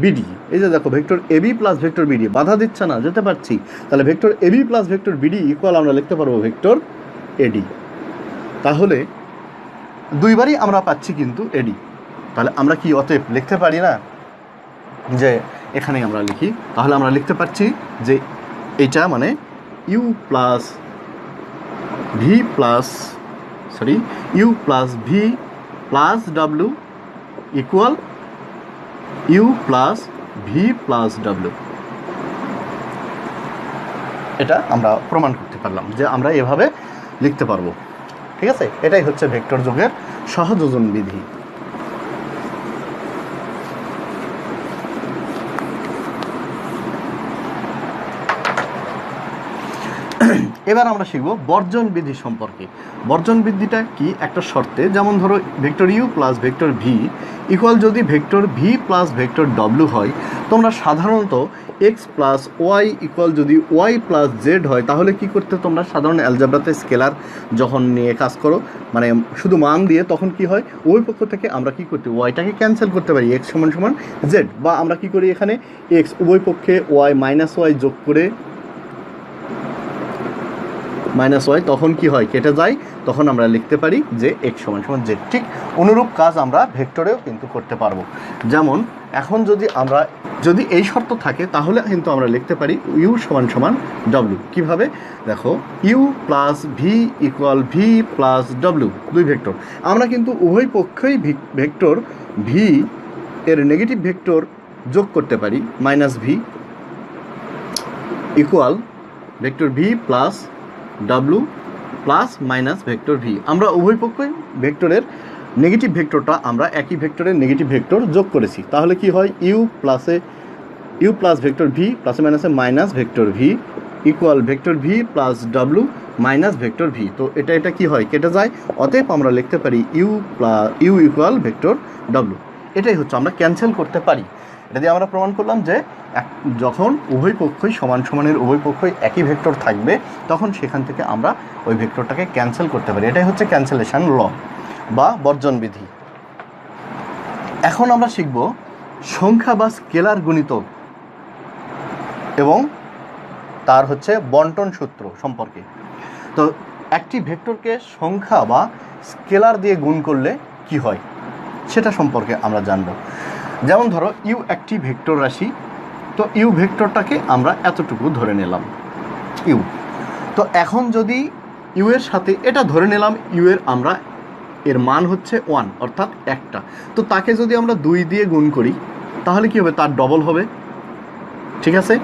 BD, এই যে দেখো vector AB plus vector BD, বাধা দিচ্ছে না, যেতে পারছি, তাহলে vector AB plus vector BD equal আমরা লিখতে পারবো ভেক্টর এডি। তাহলে দুইবারই আমরা পাচ্ছি কিন্তু এডি, তাহলে আমরা কি অতএব লিখতে পারি না যে এখানেই আমরা লিখি, তাহলে আমরা লিখতে পারছি যে এইটা মানে U plus V plus U plus V plus W equal U plus V plus W. এটা আমরা প্রমাণ করতে পারলাম যে আমরা এভাবে লিখতে পারবো, ঠিক আছে। এটাই হচ্ছে ভেক্টর যোগের সহযোজন বিধি। এবার আমরা শিখব বর্জন বিধি সম্পর্কে। বর্জন বিধিটা কি? একটা শর্তে, যেমন ধরো vector u plus vector v equal যদি ভেক্টর ভি প্লাস ভেক্টর ডব্লিউ হয়, তোমরা সাধারণত এক্স প্লাস ওয়াই ইকুয়াল যদি ওয়াই প্লাস জেড হয়, তাহলে কি করতে তোমরা সাধারণ অ্যালজেব্রাতে স্কেলার যখন নিয়ে কাজ করো, মানে শুধু মান দিয়ে, তখন কি হয় ওই পক্ষ থেকে আমরা কি করতে ওয়াইটাকে ক্যান্সেল করতে পারি, এক্স সমান সমান জেড, বা আমরা কি করি এখানে এক্স উভয় পক্ষে ওয়াই মাইনাস ওয়াই যোগ করে মাইনাস ওয়াই, তখন কি হয় কেটে যায়, তখন আমরা লিখতে পারি যে এক্স সমান সমান জেড। ঠিক অনুরূপ কাজ আমরা ভেক্টরেও কিন্তু করতে পারবো। যেমন এখন যদি এই শর্ত থাকে, তাহলে কিন্তু আমরা লিখতে পারি ইউ সমান সমান ডব্লিউ। কীভাবে? দেখো, u plus v equal v plus ডব্লিউ, দুই ভেক্টর। আমরা কিন্তু উভয় পক্ষেই ভেক্টর ভি এর নেগেটিভ ভেক্টর যোগ করতে পারি, minus v equal vector v plus ডাব্লু প্লাস মাইনাস ভেক্টর ভি। আমরা উভয় পক্ষই ভেক্টরের নেগেটিভ ভেক্টরটা আমরা একই ভেক্টরের নেগেটিভ ভেক্টর যোগ করেছি, তাহলে কি হয় ইউ প্লাস ভেক্টর ভি প্লাসে মাইনাসে minus vector v equal vector v plus W minus vector v. তো এটা কি হয় কেটে যায়, অতএব আমরা লিখতে পারি ইউ ইকুয়াল ভেক্টর ডাব্লু। এটাই হচ্ছে আমরা ক্যান্সেল করতে পারি। এটা দিয়ে আমরা প্রমাণ করলাম যে যখন উভয় পক্ষই সমান সমানের উভয় পক্ষই একই ভেক্টর থাকবে, তখন সেখান থেকে আমরা ওই ভেক্টরটাকে ক্যান্সেল করতে পারি। এটাই হচ্ছে ক্যান্সেলেশন ল বা বর্জন বিধি। এখন আমরা শিখব সংখ্যা বা স্কেলার গুণিতক এবং তার হচ্ছে বন্টন সূত্র সম্পর্কে। তো একটি ভেক্টরকে সংখ্যা বা স্কেলার দিয়ে গুণ করলে কি হয় সেটা সম্পর্কে আমরা জানব। যেমন ধরো ইউ একটি ভেক্টর রাশি, তো ইউ ভেক্টরটাকে আমরা এতটুকু ধরে নিলাম ইউ। তো এখন যদি ইউ এর সাথে এটা ধরে নিলাম ইউ এর আমরা এর মান হচ্ছে 1 অর্থাৎ একটা, তো তাকে যদি আমরা 2 দিয়ে গুণ করি তাহলে কি হবে, তার ডবল হবে। ঠিক আছে,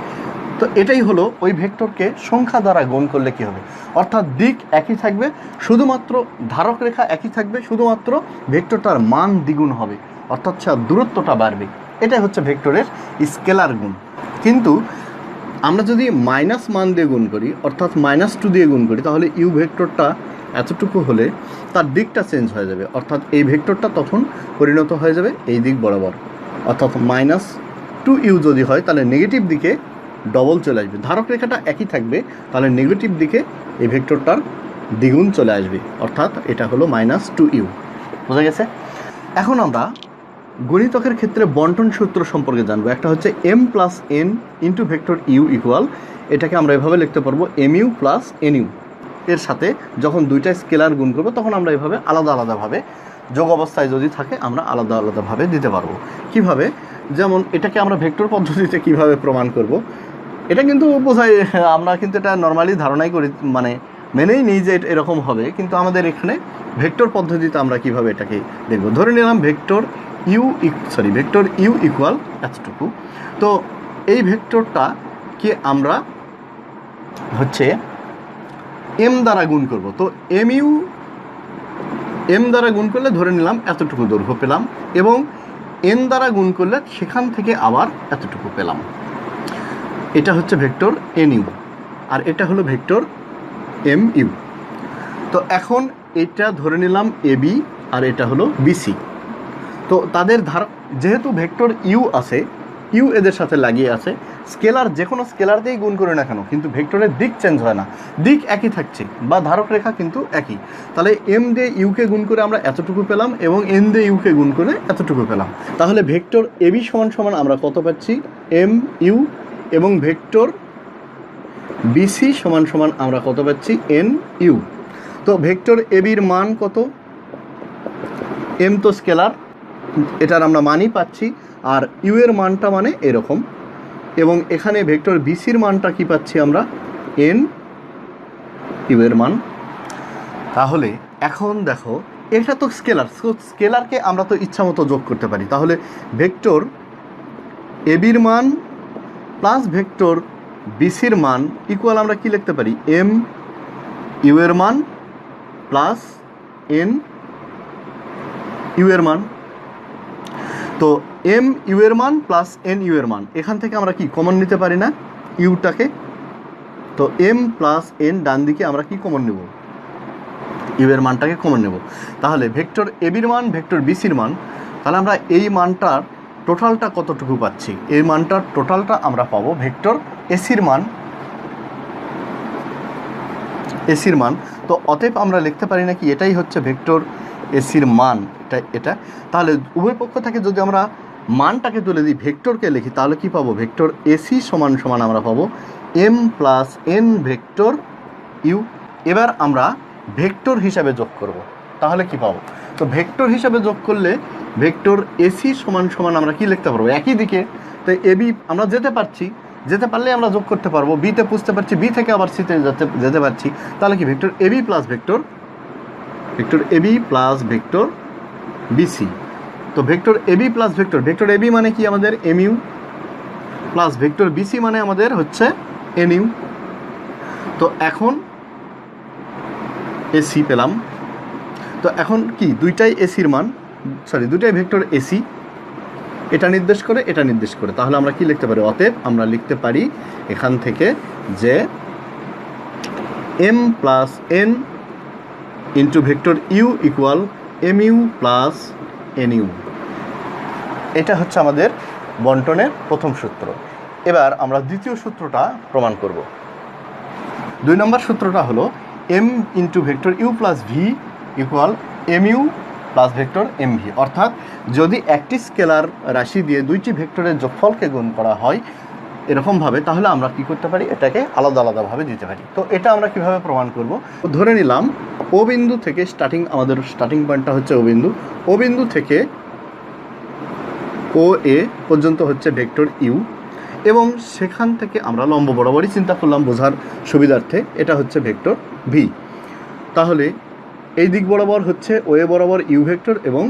তো এটাই হলো ওই ভেক্টরকে সংখ্যা দ্বারা গুণ করলে কি হবে, অর্থাৎ দিক একই থাকবে, শুধুমাত্র ধারক রেখা একই থাকবে, শুধুমাত্র ভেক্টরটার মান দ্বিগুণ হবে, অর্থাৎ দূরত্বটা বাড়বে। এটাই হচ্ছে ভেক্টরের স্কেলার গুণ। কিন্তু আমরা যদি মাইনাস মান দিয়ে গুণ করি, অর্থাৎ -2 দিয়ে গুণ করি, তাহলে ইউ ভেক্টরটা এতটুকু হলে তার দিকটা চেঞ্জ হয়ে যাবে, অর্থাৎ এই ভেক্টরটা তখন পরিণত হয়ে যাবে এই দিক বরাবর, অর্থাৎ -2u যদি হয় তাহলে নেগেটিভ দিকে ডবল চলে আসবে। ধারক রেখাটা একই থাকবে, তাহলে নেগেটিভ দিকে এই ভেক্টরটার দ্বিগুণ চলে আসবে, অর্থাৎ এটা হলো -2u। বোঝা গেছে? এখন আমরা গণিতকের ক্ষেত্রে বন্টন সূত্র সম্পর্কে জানবো। একটা হচ্ছে m plus n into vector u equal, এটাকে আমরা এভাবে লিখতে পারবো mu প্লাস nu। এর সাথে যখন দুইটা স্কেলার গুণ করবো তখন আমরা এভাবে আলাদা আলাদাভাবে যোগ অবস্থায় যদি থাকে আমরা আলাদা আলাদাভাবে দিতে পারবো। কিভাবে? যেমন এটাকে আমরা ভেক্টর পদ্ধতিতে কিভাবে প্রমাণ করব, এটা কিন্তু বোঝাই, আমরা কিন্তু এটা নর্মালি ধারণাই করি, মানে মেনেই নিই যে এরকম হবে, কিন্তু আমাদের এখানে ভেক্টর পদ্ধতিতে আমরা কিভাবে এটাকে দেখব। ধরে নিলাম ভেক্টর ইউ ইকুয়াল এতটুকু। তো এই ভেক্টরটাকে আমরা হচ্ছে এম দ্বারা গুণ করব। তো এম দ্বারা গুণ করলে ধরে নিলাম এতটুকু দৈর্ঘ্য পেলাম, এবং এন দ্বারা গুণ করলে সেখান থেকে আবার এতটুকু পেলাম। এটা হচ্ছে ভেক্টর এন ইউ, আর এটা হলো ভেক্টর এম ইউ। তো এখন এটা ধরে নিলাম এবি, আর এটা হলো বিসি। তো তাদের যেহেতু ভেক্টর ইউ আছে, ইউ এদের সাথে লাগিয়ে আছে, স্কেলার যে কোনো স্কেলার দিয়েই গুণ করে না কেন, কিন্তু ভেক্টরের দিক চেঞ্জ হয় না, দিক একই থাকছে, বা ধারক রেখা কিন্তু একই। তাহলে এম দিয়ে ইউকে গুণ করে আমরা এতটুকু পেলাম, এবং এন দিয়ে ইউকে গুণ করে এতটুকু পেলাম। তাহলে ভেক্টর এবি সমান সমান আমরা কত পাচ্ছি, এম ইউ, এবং ভেক্টর বিসি সমান সমান আমরা কত পাচ্ছি, এন ইউ। তো ভেক্টর এবির মান কত, এম তো স্কেলার, এটার আমরা মানই পাচ্ছি, আর ইউ এর মানটা মানে এরকম, এবং এখানে ভেক্টর বিসির মানটা কি পাচ্ছি আমরা, এন ইউ এর মান। তাহলে এখন দেখো এটা তো স্কেলার, স্কেলারকে আমরা তো ইচ্ছা মতো যোগ করতে পারি। তাহলে ভেক্টর এবির মান প্লাস ভেক্টর বিসির মান ইকুয়াল আমরা কি লিখতে পারি, এম ইউ এর মান প্লাস এন ইউ এর মান। তো এম ইউ এর মান প্লাস এন ইউ এর মান, এখান থেকে আমরা কি কমন নিতে পারি না, ইউটাকে, তো এম প্লাস এন ডান দিকে আমরা কি কমন নেব, ইউ এর মানটাকে কমন নেব। তাহলে ভেক্টর এবির মান ভেক্টর বিসির মান, তাহলে আমরা এই মানটার টোটালটা কতটুকু পাচ্ছি, এই মানটার টোটালটা আমরা পাবো ভেক্টর এসির মান, এসির মান। তো অতএব আমরা লিখতে পারি নাকি এটাই হচ্ছে ভেক্টর এসির মান, এটা। তাহলে উভয় পক্ষ থেকে যদি আমরা মানটাকে তুলে দিই, ভেক্টরকে লিখি, তাহলে কি পাবো, ভেক্টর এসি সমান সমান আমরা পাবো m plus n vector u. এবার আমরা ভেক্টর হিসাবে যোগ করব, তাহলে কি পাবো, তো ভেক্টর হিসাবে যোগ করলে ভেক্টর এসি সমান সমান আমরা কি লিখতে পারবো, একই দিকে তো এবি আমরা যেতে পারলে আমরা যোগ করতে পারবো, বিতে বুঝতে পারছি, বি থেকে আবার সিতে যেতে পারছি, তাহলে কি vector AB plus vector AB plus vector BC. তো vector AB plus vector AB মানে কি আমাদের এমইউ, প্লাস ভেক্টর বিসি মানে আমাদের হচ্ছে এনইউ। তো এখন এসি পেলাম, তো এখন কি দুইটাই এসির মান, দুইটাই ভেক্টর এসি, এটা নির্দেশ করে এটা নির্দেশ করে, তাহলে আমরা কি লিখতে পারি, অতএব আমরা লিখতে পারি এখান থেকে যে m plus n into vector u equal m u plus n u. এটা হচ্ছে আমাদের বন্টনের প্রথম সূত্র। এবার আমরা দ্বিতীয় সূত্রটা প্রমাণ করব। 2 নম্বর সূত্রটা হলো m into vector u plus v equal m u plus vector m v. অর্থাৎ যদি একটি স্কেলার রাশি দিয়ে দুইটি ভেক্টরের যোগফলকে গুণ করা হয় এরকমভাবে, তাহলে আমরা কি করতে পারি, এটাকে আলাদা আলাদাভাবে দিতে পারি। তো এটা আমরা কিভাবে প্রমাণ করব, ধরে নিলাম ও বিন্দু থেকে আমাদের স্টার্টিং পয়েন্টটা হচ্ছে ও বিন্দু থেকে ও এ পর্যন্ত হচ্ছে ভেক্টর ইউ, এবং সেখান থেকে আমরা লম্ব বরাবরই চিন্তা করলাম বোঝার সুবিধার্থে, এটা হচ্ছে ভেক্টর ভি। তাহলে এই দিক বরাবর হচ্ছে ও এ বরাবর ইউ ভেক্টর, এবং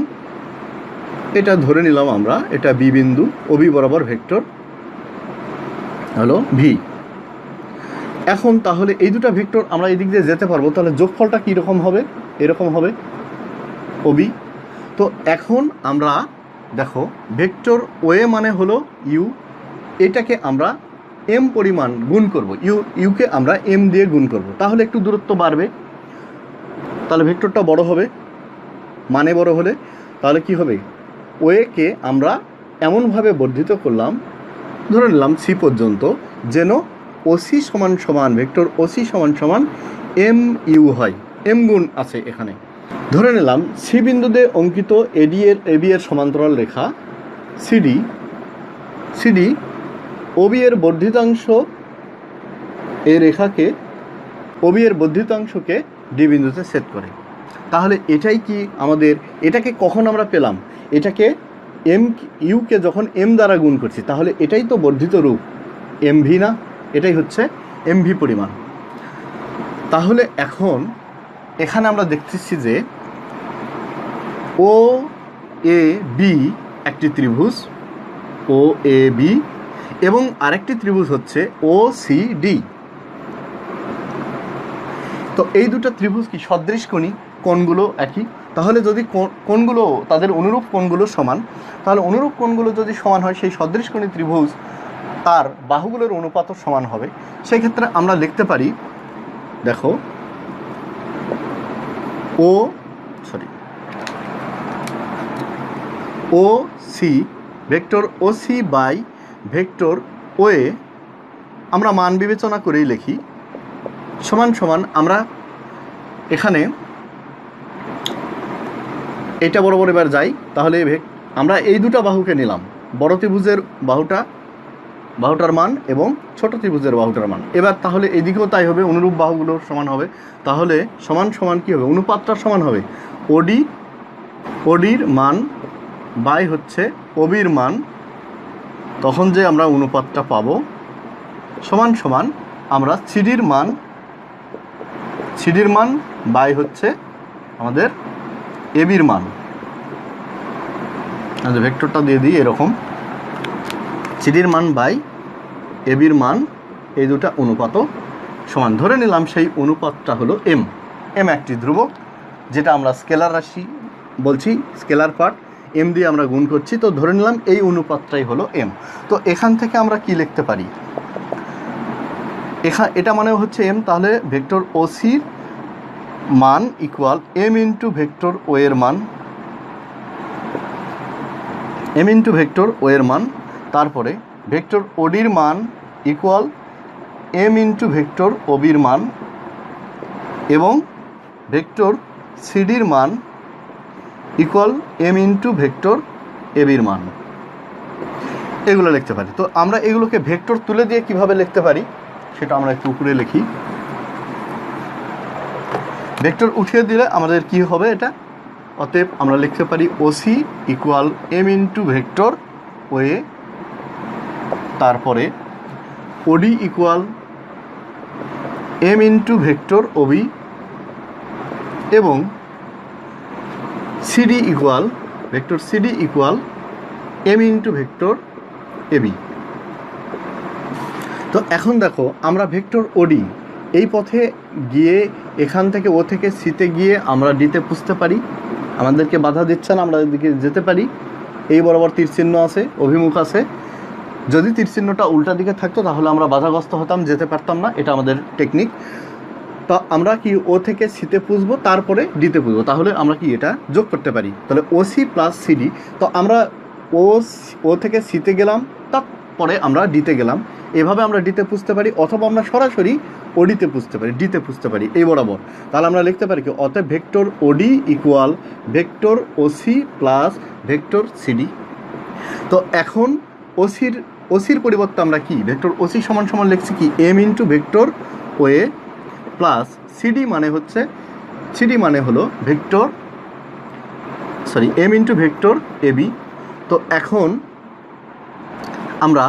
এটা ধরে নিলাম আমরা এটা বি বিন্দু, ও বি বরাবর ভেক্টর হলো ভি। এখন তাহলে এই দুটো ভেক্টর আমরা এই দিক দিয়ে যেতে পারবো, তাহলে যোগফলটা কীরকম হবে, এরকম হবে ও বি। তো এখন আমরা দেখো ভেক্টর ও এ মানে হলো ইউ, এটাকে আমরা এম পরিমাণ গুণ করব, ইউকে আমরা এম দিয়ে গুণ করব, তাহলে একটু দূরত্ব বাড়বে, তাহলে ভেক্টরটা বড় হবে, মানে বড় হলে তাহলে কি হবে, ও একে আমরা এমনভাবে বর্ধিত করলাম, ধরে নিলাম সি পর্যন্ত, যেন ওসি সমান সমান ভেক্টর ওসি সমান সমান এম ইউ হয়, এম গুণ আছে এখানে। ধরে নিলাম সি বিন্দুতে অঙ্কিত এবি এর সমান্তরাল রেখা সিডি ওবি এর বর্ধিতাংশ, এই রেখাকে ওবি এর বর্ধিতাংশকে ডি বিন্দুতে সেট করে। তাহলে এটাই কি আমাদের, এটাকে কখন আমরা পেলাম, এটাকে এম ইউকে যখন এম দ্বারা গুণ করছি, তাহলে এটাই তো বর্ধিত রূপ এম ভি না, এটাই হচ্ছে এম ভি পরিমাণ। তাহলে এখন এখানে আমরা দেখতেছি যে ও এ বি একটি ত্রিভুজ ও এ বি, এবং আরেকটি ত্রিভুজ হচ্ছে ও সি ডি। তো এই দুটো ত্রিভুজ কি সদৃশকোণী, কোণগুলো একই, তাহলে যদি কোণগুলো তাদের অনুরূপ কোণগুলো সমান, তাহলে অনুরূপ কোণগুলো যদি সমান হয় সেই সদৃশকোণী ত্রিভুজ তার বাহুগুলোর অনুপাতও সমান হবে। সেই ক্ষেত্রে আমরা লিখতে পারি, দেখো O C vector O C by vector O A, আমরা মান বিবেচনা করেই লিখি সমান সমান, আমরা এখানে এটা বরাবর এবার যাই, তাহলে আমরা এই দুটো বাহুকে নিলাম, বড় ত্রিভুজের বাহুটার মান এবং ছোট ত্রিভুজের বাহুটার মান। এবার তাহলে এদিকেও তাই হবে, অনুরূপ বাহুগুলো সমান হবে, তাহলে সমান সমান কী হবে, অনুপাতটা সমান হবে ওডির মান বাই হচ্ছে ওবির মান, তখন যে আমরা অনুপাতটা পাবো সমান সমান আমরা সিডির মান বাই হচ্ছে আমাদের এবির মান। ভেক্টরটা দিয়ে দিই এরকম, সিডির মান বাই এবির মান, এই দুটা অনুপাতও সমান। ধরে নিলাম সেই অনুপাতটা হলো এম একটি ধ্রুবক, যেটা আমরা স্কেলার রাশি বলছি, স্কেলার পার্ট এম দিয়ে আমরা গুণ করছি, তো ধরে নিলাম এই অনুপাতটাই হলো এম। তো এখান থেকে আমরা কি লিখতে পারি, এটা মানে হচ্ছে এম, তাহলে ভেক্টর ওসির মান ইকুয়াল এম ইন্টু ভেক্টর ও এর মান, এম ইন্টু ভেক্টর ও এর মান, তারপরে ভেক্টর ওডির মান ইকুয়াল এম ইন্টু ভেক্টর ওবির মান, এবং ভেক্টর সিডির মান ইকুয়াল এম ইন্টু ভেক্টর এবির মান। এগুলো লিখতে পারি। তো আমরা এগুলোকে ভেক্টর তুলে দিয়ে কিভাবে লিখতে পারি সেটা আমরা একটু উপরে লিখি। ভেক্টর উঠিয়ে দিলে আমাদের কি হবে এটা, অতএব আমরা লিখতে পারি OC equal m into vector OA, তারপরে OD equal m into vector OB, এবং CD equal vector CD equal m into vector AB. তো এখন দেখো আমরা ভেক্টর ওডি এই পথে গিয়ে এখান থেকে ও থেকে সিতে গিয়ে আমরা ডিতে পুষতে পারি, আমাদেরকে বাধা দিচ্ছে না, আমরা এদিকে যেতে পারি। এই বরাবর তীর চিহ্ন আছে, অভিমুখ আছে, যদি তীর চিহ্নটা উল্টা দিকে থাকতো তাহলে আমরা বাধাগ্রস্ত হতাম, যেতে পারতাম না। এটা আমাদের টেকনিক। তো আমরা কি ও থেকে সিতে পুষবো, তারপরে ডিতে পুষবো, তাহলে আমরা কি এটা যোগ করতে পারি। তাহলে ওসি প্লাস সিডি, তো আমরা ও থেকে সিতে গেলাম, তারপরে আমরা ডিতে গেলাম, এভাবে আমরা ডিতে পুষতে পারি, অথবা আমরা সরাসরি ওডিতে পুষতে পারি, ডিতে পুষতে পারি এই বরাবর। তাহলে আমরা লিখতে পারি কি, অতএব vector OD equal vector OC plus vector CD. তো এখন ওসির পরিবর্তে আমরা কি ভেক্টর ওসি সমান সমান লিখছি কি m into vector OA plus CD মানে হলো vector m into vector AB. তো এখন আমরা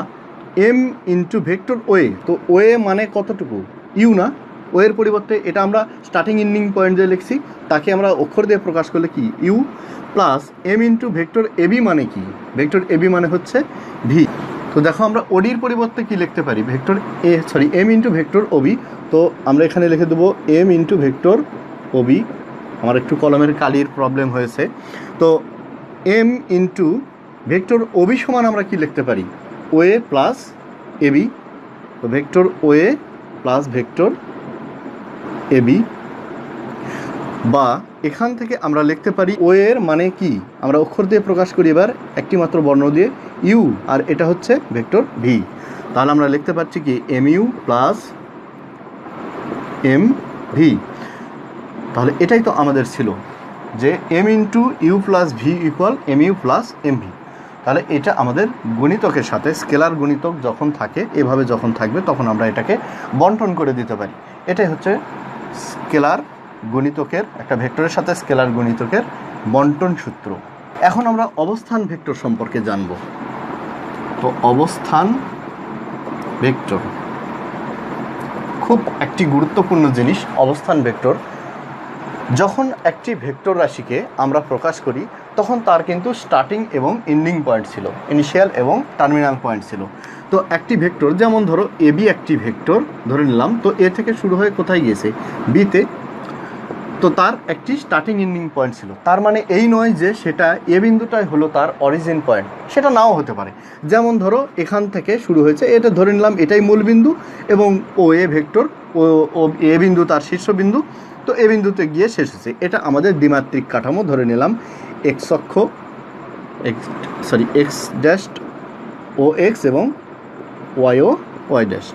এম ইন্টু ভেক্টর ওয়ে, তো ওয়ে মানে কতটুকু, ইউ না, ওয়ের পরিবর্তে এটা আমরা স্টার্টিং এন্ডিং পয়েন্ট যে লিখছি তাকে আমরা অক্ষর দিয়ে প্রকাশ করলে কি u, plus m into vector AB মানে কি, ভেক্টর এবি মানে হচ্ছে ভি। তো দেখো আমরা ওডির পরিবর্তে কি লিখতে পারি, এম ইন্টু ভেক্টর ওবি। তো আমরা এখানে লিখে দেবো এম ইন্টু ভেক্টর ওবি, আমার একটু কলমের কালির প্রবলেম হয়েছে। তো এম ইন্টু ভেক্টর ওবি সমান আমরা কি লিখতে পারি, ওয়ে প্লাস এবি। তো vector OA plus vector AB, বা এখান থেকে আমরা লিখতে পারি ওয়ের মানে কি, আমরা অক্ষর দিয়ে প্রকাশ করি এবার একটি মাত্র বর্ণ দিয়ে ইউ, আর এটা হচ্ছে ভেক্টর ভি। তাহলে আমরা লিখতে পারছি কি m u plus m v. তাহলে এটাই তো আমাদের ছিল যে m into u plus v equal m u plus m v. তাহলে এটা আমাদের গুণিতকের সাথে, স্কেলার গুণিতক যখন থাকে, এভাবে যখন থাকবে তখন আমরা এটাকে বন্টন করে দিতে পারি। এটাই হচ্ছে স্কেলার গুণিতকের, একটা ভেক্টরের সাথে স্কেলার গুণিতকের বন্টন সূত্র। এখন আমরা অবস্থান ভেক্টর সম্পর্কে জানব। তো অবস্থান ভেক্টর খুব একটি গুরুত্বপূর্ণ জিনিস। অবস্থান ভেক্টর, যখন একটি ভেক্টর রাশিকে আমরা প্রকাশ করি তখন তার কিন্তু স্টার্টিং এবং এন্ডিং পয়েন্ট ছিল, ইনিশিয়াল এবং টার্মিনাল পয়েন্ট ছিল। তো একটি ভেক্টর, যেমন ধরো এবি একটি ভেক্টর ধরে নিলাম, তো এ থেকে শুরু হয়ে কোথায় গিয়েছে, বিতে, তো তার একটি স্টার্টিং এন্ডিং পয়েন্ট ছিল। তার মানে এই নয় যে সেটা এ বিন্দুটাই হলো তার অরিজিন পয়েন্ট, সেটা নাও হতে পারে। যেমন ধরো এখান থেকে শুরু হয়েছে, এটা ধরে নিলাম এটাই মূল বিন্দু, এবং ও এ ভেক্টর, ও এ বিন্দু তার শীর্ষবিন্দু, তো এ বিন্দুতে গিয়ে শেষ হয়েছে। এটা আমাদের দ্বিমাত্রিক কাঠামো, ধরে নিলাম এক্স অক্ষ, এক্স ড্যাশ ও এক্স এবং ওয়াই ড্যাশ।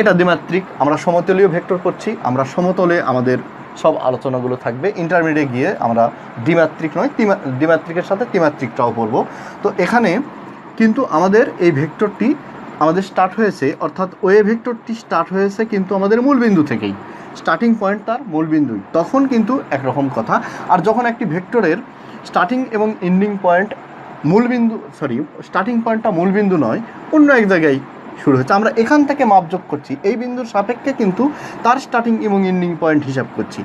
এটা দ্বিমাত্রিক। আমরা সমতলীয় ভেক্টর করছি, আমরা সমতলে আমাদের সব আলোচনাগুলো থাকবে। ইন্টারমিডিয়েট গিয়ে আমরা দ্বিমাত্রিক নয়, দ্বিমাত্রিকের সাথে ত্রিমাত্রিকটাও পড়ব। তো এখানে কিন্তু আমাদের এই ভেক্টরটি আমাদের স্টার্ট হয়েছে, অর্থাৎ ওয়ে ভেক্টরটি স্টার্ট হয়েছে কিন্তু আমাদের মূলবিন্দু থেকেই, স্টার্টিং পয়েন্ট তার মূলবিন্দুই, তখন কিন্তু একরকম কথা। আর যখন একটি ভেক্টরের স্টার্টিং এবং এন্ডিং পয়েন্ট মূলবিন্দু, স্টার্টিং পয়েন্টটা মূলবিন্দু নয়, অন্য এক জায়গায় শুরু হচ্ছে, আমরা এখান থেকে মাপযোগ করছি, এই বিন্দুর সাপেক্ষে কিন্তু তার স্টার্টিং এবং এন্ডিং পয়েন্ট হিসাব করছি,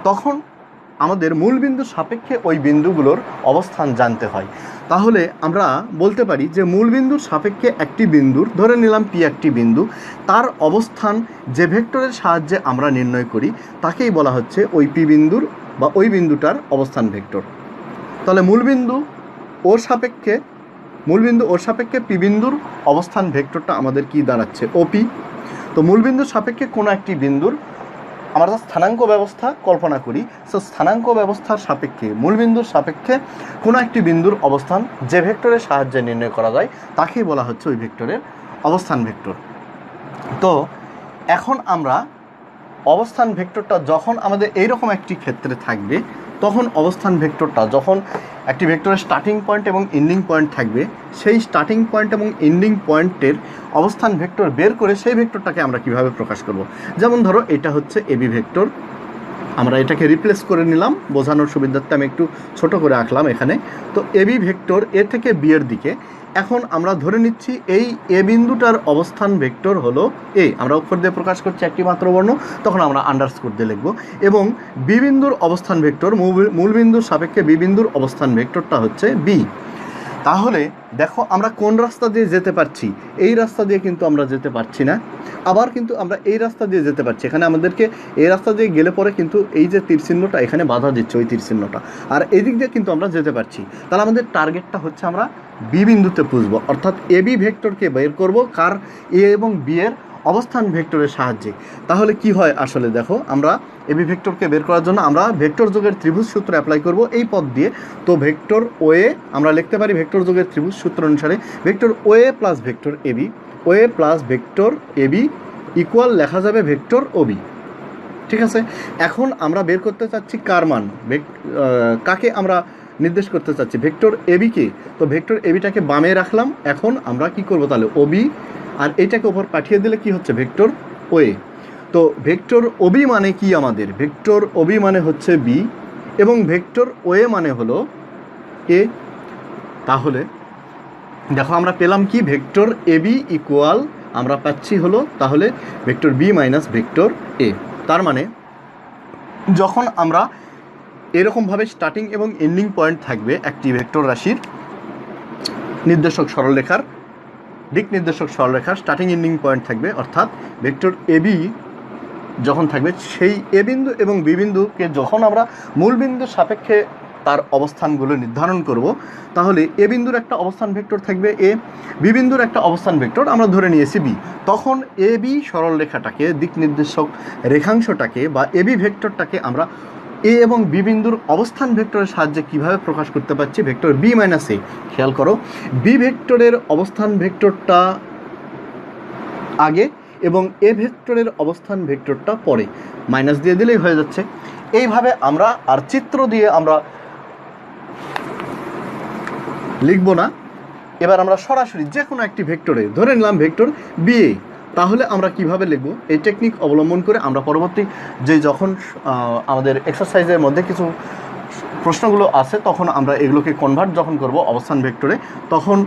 তখন আমাদের মূল বিন্দুর সাপেক্ষে ওই বিন্দুগুলোর অবস্থান জানতে হয়। তাহলে আমরা বলতে পারি যে মূল বিন্দুর সাপেক্ষে একটি বিন্দুর, ধরে নিলাম পি একটি বিন্দু, তার অবস্থান যে ভেক্টরের সাহায্যে আমরা নির্ণয় করি তাকেই বলা হচ্ছে ওই পি বিন্দুর বা ওই বিন্দুটার অবস্থান ভেক্টর। তাহলে মূলবিন্দু ওর সাপেক্ষে পি বিন্দুর অবস্থান ভেক্টরটা আমাদের কি দাঁড়াচ্ছে, ওপি। তো মূলবিন্দুর সাপেক্ষে কোনো একটি বিন্দুর আমরা স্থানাঙ্ক ব্যবস্থা কল্পনা করি, সো স্থানাঙ্ক ব্যবস্থার সাপেক্ষে মূলবিন্দুর সাপেক্ষে কোনো একটি বিন্দুর অবস্থান যে ভেক্টরের সাহায্যে নির্ণয় করা যায় তাকেই বলা হচ্ছে ওই ভেক্টরের অবস্থান ভেক্টর। তো এখন আমরা অবস্থান ভেক্টরটা যখন আমাদের এইরকম একটি ক্ষেত্রে থাকবে, তখন অবস্থান ভেক্টরটা যখন একটি ভেক্টরের স্টার্টিং পয়েন্ট এবং এন্ডিং পয়েন্ট থাকবে, সেই স্টার্টিং পয়েন্ট এবং এন্ডিং পয়েন্টের অবস্থান ভেক্টর বের করে সেই ভেক্টরটাকে আমরা কিভাবে প্রকাশ করব। যেমন ধরো এটা হচ্ছে এবি ভেক্টর, আমরা এটাকে রিপ্লেস করে নিলাম বোঝানোর সুবিধার্থে, আমি একটু ছোট করে আঁকলাম এখানে। তো এবি ভেক্টর এ থেকে বি এর দিকে, এখন আমরা ধরে নিচ্ছি এই এ বিন্দুটার অবস্থান ভেক্টর হলো এ, আমরা অক্ষর দিয়ে প্রকাশ করছি একটি মাত্র বর্ণ, তখন আমরা আন্ডারস্কোর দিয়ে লিখব। এবং বি বিন্দুর অবস্থান ভেক্টর, মূল বিন্দুর সাপেক্ষে বি বিন্দুর অবস্থান ভেক্টরটা হচ্ছে বি। তাহলে দেখো আমরা কোন রাস্তা দিয়ে যেতে পারছি, এই রাস্তা দিয়ে কিন্তু আমরা যেতে পারছি না, আবার কিন্তু আমরা এই রাস্তা দিয়ে যেতে পারছি। এখানে আমাদেরকে এই রাস্তা দিয়ে গেলে পরে কিন্তু এই যে তীর চিহ্নটা এখানে বাধা দিচ্ছে, ওই তীর চিহ্নটা, আর এই দিক দিয়ে কিন্তু আমরা যেতে পারছি। তাহলে আমাদের টার্গেটটা হচ্ছে আমরা বি বিন্দুতে পুষবো, অর্থাৎ এবি ভেক্টরকে বের করব কার, এ এবং বি এর অবস্থান ভেক্টরের সাহায্যে। তাহলে কি হয় আসলে দেখো, আমরা এবি ভেক্টরকে বের করার জন্য আমরা ভেক্টর যোগের ত্রিভুজ সূত্র অ্যাপ্লাই করব এই পদ দিয়ে। তো ভেক্টর ওয়ে আমরা লিখতে পারি ভেক্টর যোগের ত্রিভুজ সূত্র অনুসারে vector OA plus vector AB, OA plus vector AB equal লেখা যাবে ভেক্টর ওবি। ঠিক আছে, এখন আমরা বের করতে চাচ্ছি কার মান, কাকে আমরা নির্দেশ করতে চাচ্ছি, ভেক্টর এবিকে। তো ভেক্টর এবিটাকে বামে রাখলাম, এখন আমরা কি করব তাহলে ওবি, আর এইটাকে ওপর পাঠিয়ে দিলে কি হচ্ছে ভেক্টর ওয়ে। তো ভেক্টর ওবি মানে কি, আমাদের ভেক্টর ওবি মানে হচ্ছে বি এবং ভেক্টর ওয়ে মানে হলো এ। তাহলে দেখো আমরা পেলাম কি, ভেক্টর এবি ইকুয়াল আমরা পাচ্ছি হলো তাহলে ভেক্টর বি মাইনাস ভেক্টর এ। তার মানে যখন আমরা এরকমভাবে স্টার্টিং এবং এন্ডিং পয়েন্ট থাকবে একটি ভেক্টর রাশির নির্দেশক সরলরেখার, দিক নির্দেশক সরলরেখার স্টার্টিং এন্ডিং পয়েন্ট থাকবে, অর্থাৎ ভেক্টর এবি যখন থাকবে, সেই এ বিন্দু এবং বি বিন্দুকে যখন আমরা মূল বিন্দুর সাপেক্ষে তার অবস্থানগুলো নির্ধারণ করব, তাহলে এ বিন্দুর একটা অবস্থান ভেক্টর থাকবে এ, বি বিন্দুর একটা অবস্থান ভেক্টর আমরা ধরে নিয়েছি বি। তখন এ বি সরলরেখাটাকে, দিক নির্দেশক রেখাংশটাকে বা এ বি ভেক্টরটাকে আমরা এ এবং বি বিন্দুর অবস্থান ভেক্টরের সাহায্যে কিভাবে প্রকাশ করতে পারছি, ভেক্টর বি মাইনাস এ। খেয়াল করো, বি ভেক্টরের অবস্থান ভেক্টরটা আগে এবং এ ভেক্টরের অবস্থান ভেক্টরটা পরে, মাইনাস দিয়ে দিলেই হয়ে যাচ্ছে। এইভাবে আমরা আর চিত্র দিয়ে আমরা লিখব না, এবার আমরা সরাসরি যে কোনো একটি ভেক্টরে ধরে নিলাম ভেক্টর বি এ, তাহলে আমরা কিভাবে লিখব এই টেকনিক অবলম্বন করে আমরা পরবর্তী যে যখন আমাদের এক্সারসাইজের মধ্যে কিছু প্রশ্নগুলো আছে তখন আমরা এগুলোকে কনভার্ট যখন করব অবস্থান ভেক্টরে, তখন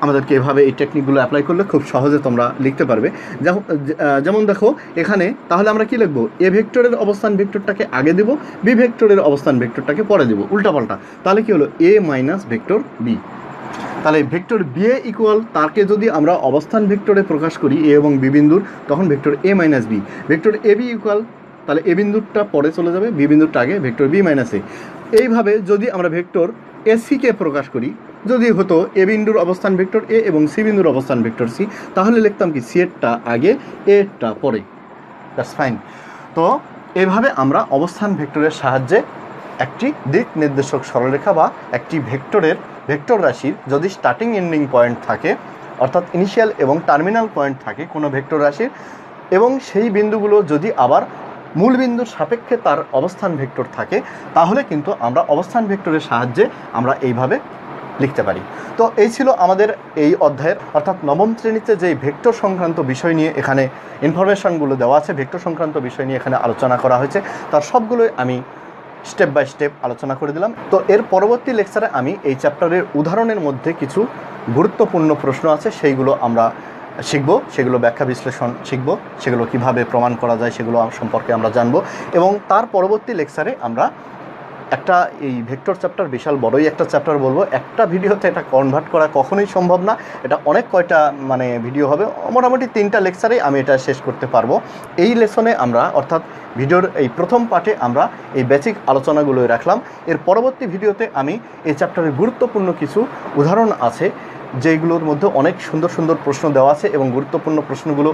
আমাদেরকে এভাবে এই টেকনিকগুলো অ্যাপ্লাই করলে খুব সহজে তোমরা লিখতে পারবে। যেমন দেখো এখানে, তাহলে আমরা কি লিখবো, এ ভেক্টরের অবস্থান ভেক্টরটাকে আগে দেব, বি ভেক্টরের অবস্থান ভেক্টরটাকে পরে দেব, উল্টাপাল্টা। তাহলে কি হলো, এ মাইনাস ভেক্টর বি। তাহলে ভেক্টর বি এ ইকুয়াল, তাকে যদি আমরা অবস্থান ভেক্টরে প্রকাশ করি এ এবং বি বিন্দুর, তখন vector A minus B. Vector A B equal, তাহলে এ বিন্দুরটা পরে চলে যাবে, বি বিন্দুরটা আগে, ভেক্টর বি মাইনাস এ। এইভাবে যদি আমরা ভেক্টর এসিকে প্রকাশ করি, যদি হতো এ বিন্দুর অবস্থান ভেক্টর এ এবং সি বিন্দুর অবস্থান ভেক্টর সি, তাহলে লিখতাম কি, সি এরটা আগে এরটা পরে, দ্যাটস ফাইন। তো এইভাবে আমরা অবস্থান ভেক্টরের সাহায্যে একটি দিক নির্দেশক সরলরেখা বা একটি ভেক্টর রাশির যদি স্টার্টিং এন্ডিং পয়েন্ট থাকে, অর্থাৎ ইনিশিয়াল এবং টার্মিনাল পয়েন্ট থাকে কোনো ভেক্টর রাশির, এবং সেই বিন্দুগুলো যদি আবার মূল বিন্দুর সাপেক্ষে তার অবস্থান ভেক্টর থাকে, তাহলে কিন্তু আমরা অবস্থান ভেক্টরের সাহায্যে আমরা এইভাবে লিখতে পারি। তো এই ছিল আমাদের এই অধ্যায়ের, অর্থাৎ নবম শ্রেণীতে যেই ভেক্টর সংক্রান্ত বিষয় নিয়ে এখানে ইনফরমেশনগুলো দেওয়া আছে, ভেক্টর সংক্রান্ত বিষয় নিয়ে এখানে আলোচনা করা হয়েছে, তার সবগুলোই আমি স্টেপ বাই স্টেপ আলোচনা করে দিলাম। তো এর পরবর্তী লেকচারে আমি এই চ্যাপ্টারের উদাহরণের মধ্যে কিছু গুরুত্বপূর্ণ প্রশ্ন আছে, সেইগুলো আমরা শিখব, সেগুলো ব্যাখ্যা বিশ্লেষণ শিখব, সেগুলো কিভাবে প্রমাণ করা যায় সেগুলো সম্পর্কে আমরা জানব। এবং তার পরবর্তী লেকচারে আমরা একটা, এই ভেক্টর চ্যাপ্টার বিশাল বড়ই একটা চ্যাপ্টার বলবো, একটা ভিডিওতে এটা কনভার্ট করা কখনোই সম্ভব না, এটা অনেক কয়টা ভিডিও হবে, মোটামুটি 3টা লেকচারেই আমি এটা শেষ করতে পারবো। এই লেসনে আমরা, অর্থাৎ ভিডিওর এই প্রথম পার্টে আমরা এই বেসিক আলোচনাগুলোই রাখলাম। এর পরবর্তী ভিডিওতে আমি এই চ্যাপ্টারের গুরুত্বপূর্ণ কিছু উদাহরণ আছে যেগুলোর মধ্যে অনেক সুন্দর সুন্দর প্রশ্ন দেওয়া আছে এবং গুরুত্বপূর্ণ প্রশ্নগুলো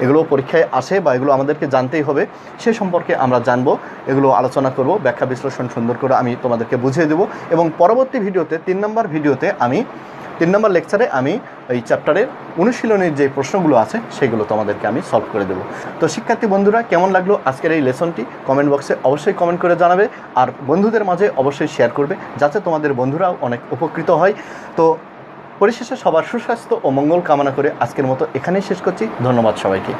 এগুলো পরীক্ষায় আসে বা এগুলো আমাদেরকে জানতেই হবে, সে সম্পর্কে আমরা জানবো, এগুলো আলোচনা করব, ব্যাখ্যা বিশ্লেষণ সুন্দর করে আমি তোমাদেরকে বুঝিয়ে দেবো। এবং পরবর্তী ভিডিওতে 3 নম্বর ভিডিওতে আমি 3 নম্বর লেকচারে আমি এই চ্যাপ্টারের অনুশীলনের যে প্রশ্নগুলো আছে সেগুলো তোমাদেরকে আমি সলভ করে দেবো। তো শিক্ষার্থী বন্ধুরা, কেমন লাগলো আজকের এই লেসনটি কমেন্ট বক্সে অবশ্যই কমেন্ট করে জানাবে, আর বন্ধুদের মাঝে অবশ্যই শেয়ার করবে যাতে তোমাদের বন্ধুরাও অনেক উপকৃত হয়। তো পরিশেষে সবার সুস্বাস্থ্য ও মঙ্গল কামনা করে আজকের মতো এখানেই শেষ করছি। ধন্যবাদ সবাইকে।